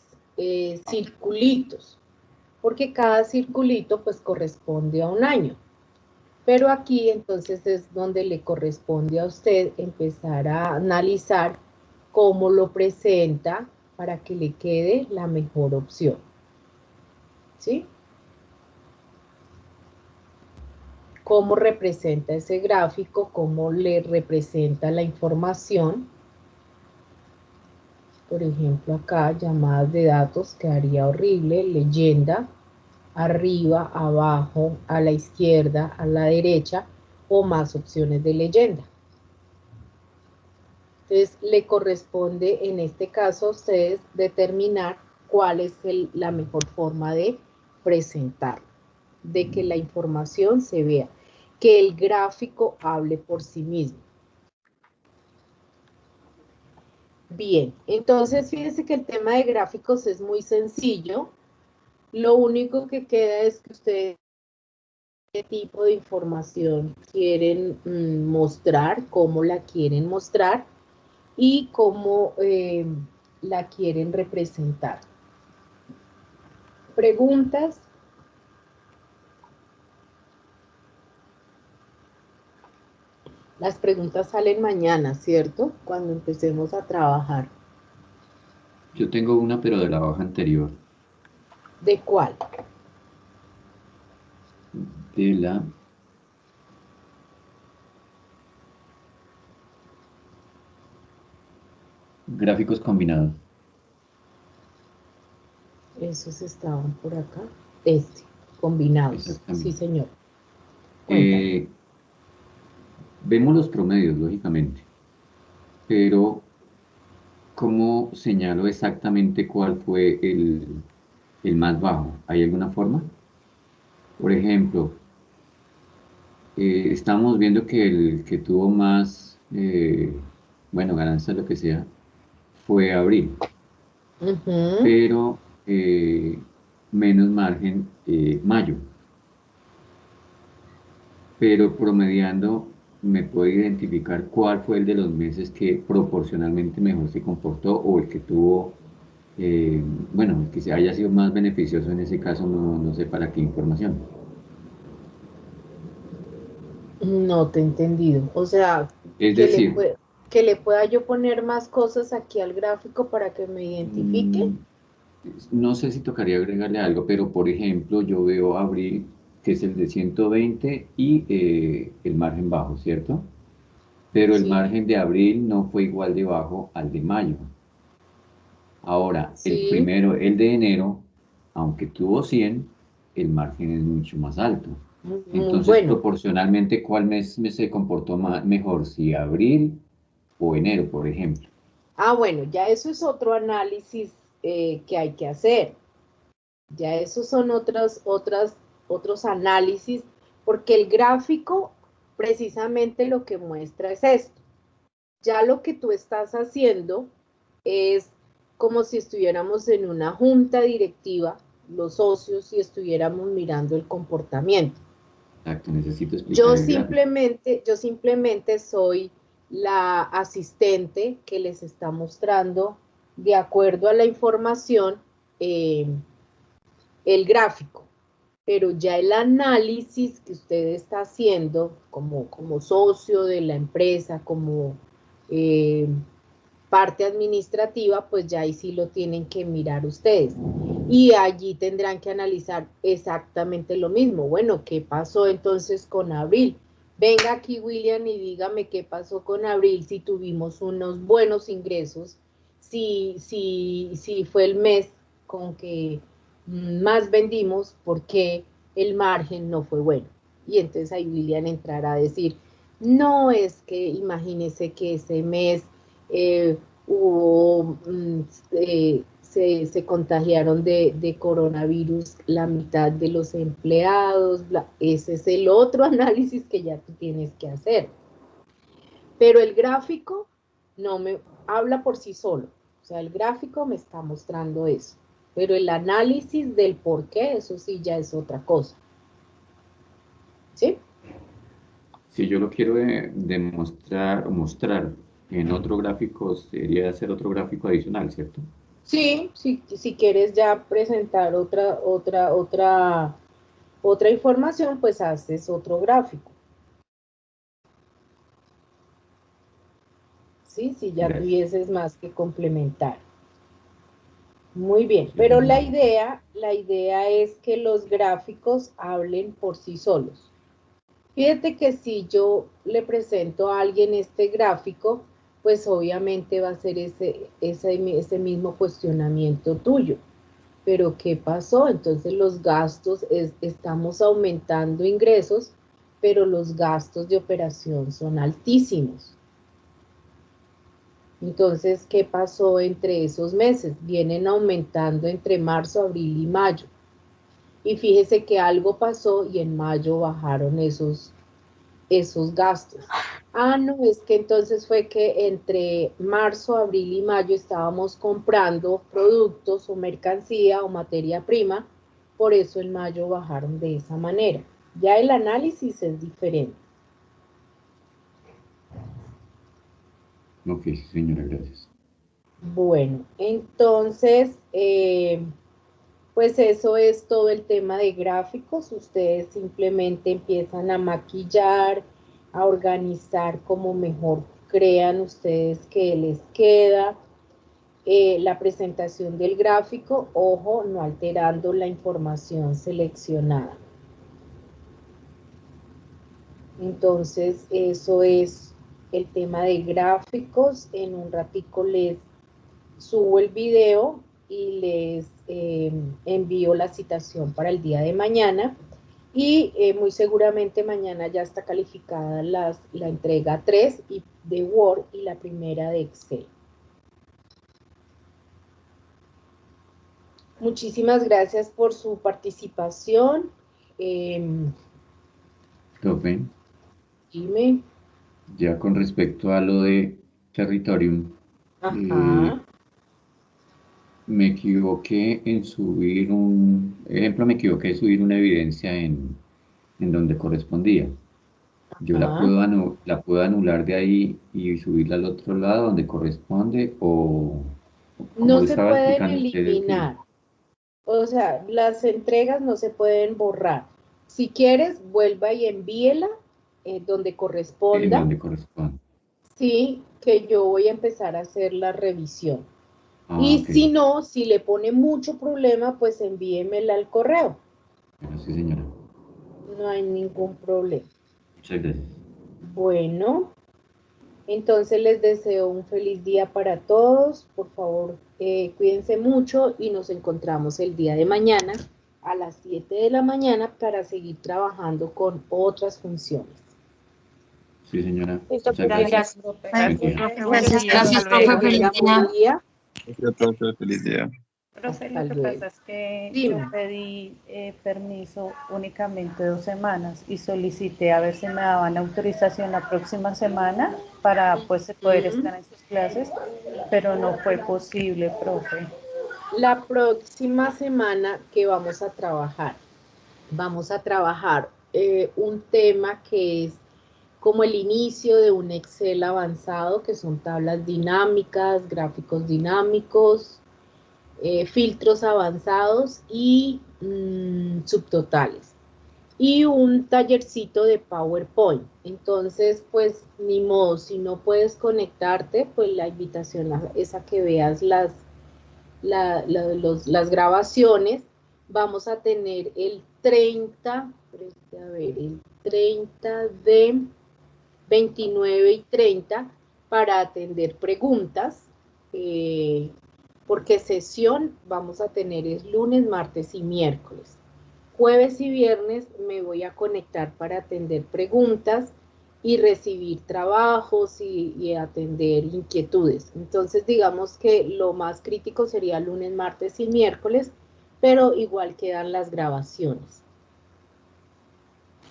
circulitos, porque cada circulito pues corresponde a un año. Pero aquí entonces es donde le corresponde a usted empezar a analizar cómo lo presenta para que le quede la mejor opción. ¿Sí? Cómo representa ese gráfico, cómo le representa la información. Por ejemplo, acá, llamadas de datos, quedaría horrible, leyenda, arriba, abajo, a la izquierda, a la derecha, o más opciones de leyenda. Entonces, le corresponde en este caso a ustedes determinar cuál es la mejor forma de presentar, de que la información se vea, que el gráfico hable por sí mismo. Bien, entonces fíjense que el tema de gráficos es muy sencillo. Lo único que queda es que ustedes qué tipo de información quieren mostrar, cómo la quieren mostrar y cómo la quieren representar. ¿Preguntas? Las preguntas salen mañana, ¿cierto? Cuando empecemos a trabajar. Yo tengo una, pero de la hoja anterior. ¿De cuál? De la... Gráficos combinados. Esos estaban por acá. Combinados. Exactamente. Sí, señor. Vemos los promedios, lógicamente, pero ¿cómo señalo exactamente cuál fue el más bajo? ¿Hay alguna forma? Por ejemplo, estamos viendo que el que tuvo más, bueno, ganancia, lo que sea, fue abril, pero menos margen mayo. Pero promediando me puedo identificar cuál fue el de los meses que proporcionalmente mejor se comportó o el que tuvo, bueno, el que se haya sido más beneficioso en ese caso, no sé para qué información. No te he entendido. O sea, Es decir, que le pueda yo poner más cosas aquí al gráfico para que me identifique. No sé si tocaría agregarle algo, pero por ejemplo, yo veo abril, que es el de 120 y el margen bajo, ¿cierto? Pero el Sí, margen de abril no fue igual de bajo al de mayo. Ahora, el sí. primero, el de enero, aunque tuvo 100, el margen es mucho más alto. Entonces, Bueno. proporcionalmente, ¿cuál mes se comportó mejor? ¿Si abril o enero, por ejemplo? Ah, bueno, ya eso es otro análisis que hay que hacer. Ya esos son otros análisis, porque el gráfico precisamente lo que muestra es esto. Ya lo que tú estás haciendo es como si estuviéramos en una junta directiva, los socios, y estuviéramos mirando el comportamiento. Exacto, necesito explicar el gráfico. Yo simplemente soy la asistente que les está mostrando, de acuerdo a la información, el gráfico. Pero ya el análisis que usted está haciendo como socio de la empresa, como parte administrativa, pues ya ahí sí lo tienen que mirar ustedes. Y allí tendrán que analizar exactamente lo mismo. Bueno, ¿qué pasó entonces con abril? Venga aquí, William, y dígame qué pasó con abril, si tuvimos unos buenos ingresos, si fue el mes con que más vendimos, porque el margen no fue bueno. Y entonces ahí William entrará a decir, no, es que imagínese que ese mes hubo, se contagiaron de coronavirus la mitad de los empleados, ese es el otro análisis que ya tú tienes que hacer. Pero el gráfico no me habla por sí solo, o sea, el gráfico me está mostrando eso, pero el análisis del por qué, eso sí ya es otra cosa. ¿Sí? Si yo lo quiero demostrar o mostrar en otro gráfico, sería hacer otro gráfico adicional, ¿cierto? Sí, si quieres ya presentar otra información, pues haces otro gráfico. ¿Sí? Si ya Gracias. tuvieses más que complementar. Muy bien, Sí, pero la idea es que los gráficos hablen por sí solos. Fíjate que si yo le presento a alguien este gráfico, pues obviamente va a ser ese mismo cuestionamiento tuyo. Pero ¿qué pasó? Entonces los gastos, estamos aumentando ingresos, pero los gastos de operación son altísimos. Entonces, ¿qué pasó entre esos meses? Vienen aumentando entre marzo, abril y mayo. Y fíjese que algo pasó y en mayo bajaron esos gastos. Ah, no, es que entonces fue que entre marzo, abril y mayo estábamos comprando productos o mercancía o materia prima, por eso en mayo bajaron de esa manera. Ya el análisis es diferente. Ok, sí, señora, gracias. Bueno, entonces, pues eso es todo el tema de gráficos. Ustedes simplemente empiezan a maquillar, a organizar como mejor crean ustedes que les queda. La presentación del gráfico, ojo, no alterando la información seleccionada. Entonces, eso es el tema de gráficos. En un ratico les subo el video y les envío la citación para el día de mañana. Y muy seguramente mañana ya está calificada la entrega 3 de Word y la primera de Excel. Muchísimas gracias por su participación. Profe, Dime. ya con respecto a lo de Territorium, Ajá. me equivoqué en subir me equivoqué en subir una evidencia en donde correspondía. Yo Ajá. la puedo anular de ahí y subirla al otro lado donde corresponde, o como No le se estaba pueden explicando a ustedes que eliminar. O sea, las entregas no se pueden borrar. Si quieres, vuelva y envíela donde en corresponda. donde corresponde. Sí, que yo voy a empezar a hacer la revisión. Ah, Y ok. si no, si le pone mucho problema, pues envíemela al correo. Bueno, sí, señora. No hay ningún problema. Muchas gracias. Bueno, entonces les deseo un feliz día para todos. Por favor, cuídense mucho y nos encontramos el día de mañana a las 7 de la mañana para seguir trabajando con otras funciones. Sí, señora. Listo, Muchas profe, gracias. gracias. Profe, Buen Gracias, día. profe. Buen Gracias, día. Hasta gracias, Que profe, luego. feliz tengan día. buen día. Gracias, profe. Feliz día. profe, Hasta lo que luego. pasa es que yo Dime. pedí permiso únicamente 2 semanas y solicité a ver si me daban autorización la próxima semana para pues poder estar en sus clases, pero no fue posible, profe. La próxima semana que vamos a trabajar un tema que es como el inicio de un Excel avanzado, que son tablas dinámicas, gráficos dinámicos, filtros avanzados y subtotales. Y un tallercito de PowerPoint. Entonces, pues, ni modo, si no puedes conectarte, pues la invitación es a que veas las grabaciones. Vamos a tener el 30 de 29 y 30 para atender preguntas, porque sesión vamos a tener es lunes, martes y miércoles. Jueves y viernes me voy a conectar para atender preguntas y recibir trabajos y atender inquietudes. Entonces, digamos que lo más crítico sería lunes, martes y miércoles, pero igual quedan las grabaciones.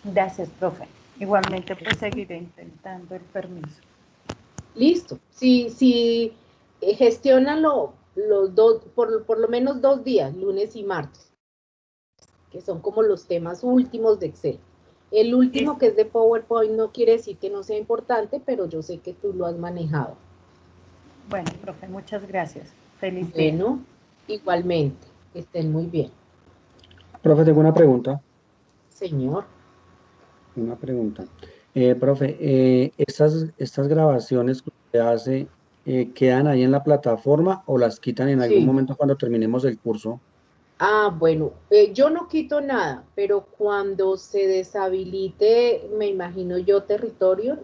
Gracias, profe. Igualmente, pues seguiré intentando el permiso. Listo. Si gestiónalo los dos, por lo menos 2 días, lunes y martes, que son como los temas últimos de Excel. El último, que es de PowerPoint, no quiere decir que no sea importante, pero yo sé que tú lo has manejado. Bueno, profe, muchas gracias. Feliz día. Bueno, igualmente, que estén muy bien. Profe, tengo una pregunta. Señor. Una pregunta. Profe, estas grabaciones que usted hace, ¿quedan ahí en la plataforma o las quitan en algún Sí. momento cuando terminemos el curso? Ah, bueno, yo no quito nada, pero cuando se deshabilite, me imagino yo, territorio,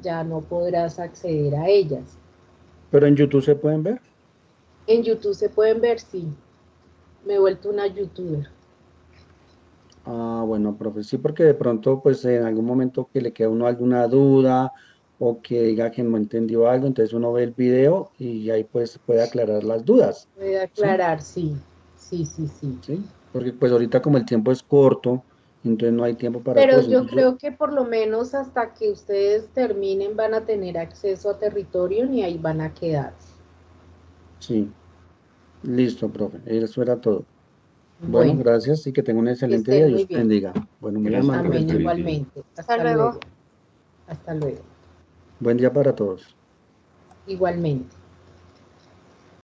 ya no podrás acceder a ellas. ¿Pero en YouTube se pueden ver? En YouTube se pueden ver, sí. Me he vuelto una youtuber. Ah, bueno, profe, sí, porque de pronto, pues en algún momento que le queda a uno alguna duda o que diga que no entendió algo, entonces uno ve el video y ahí pues puede aclarar las dudas, Puede ¿sí? aclarar, sí. Sí, sí, sí. ¿Sí? Porque pues ahorita como el tiempo es corto, entonces no hay tiempo para todo Pero eso. yo Entonces, creo que por lo menos hasta que ustedes terminen van a tener acceso a territorio y ahí van a quedar. sí, listo, profe, eso era todo. Bueno, Bueno, gracias y que tenga un que excelente día, estén muy Dios te bien. bendiga. Bueno, muy Gracias, profe. amable. Amén, Feliz día. igualmente. Hasta Hasta luego. luego. Hasta luego. Buen día para todos. Igualmente.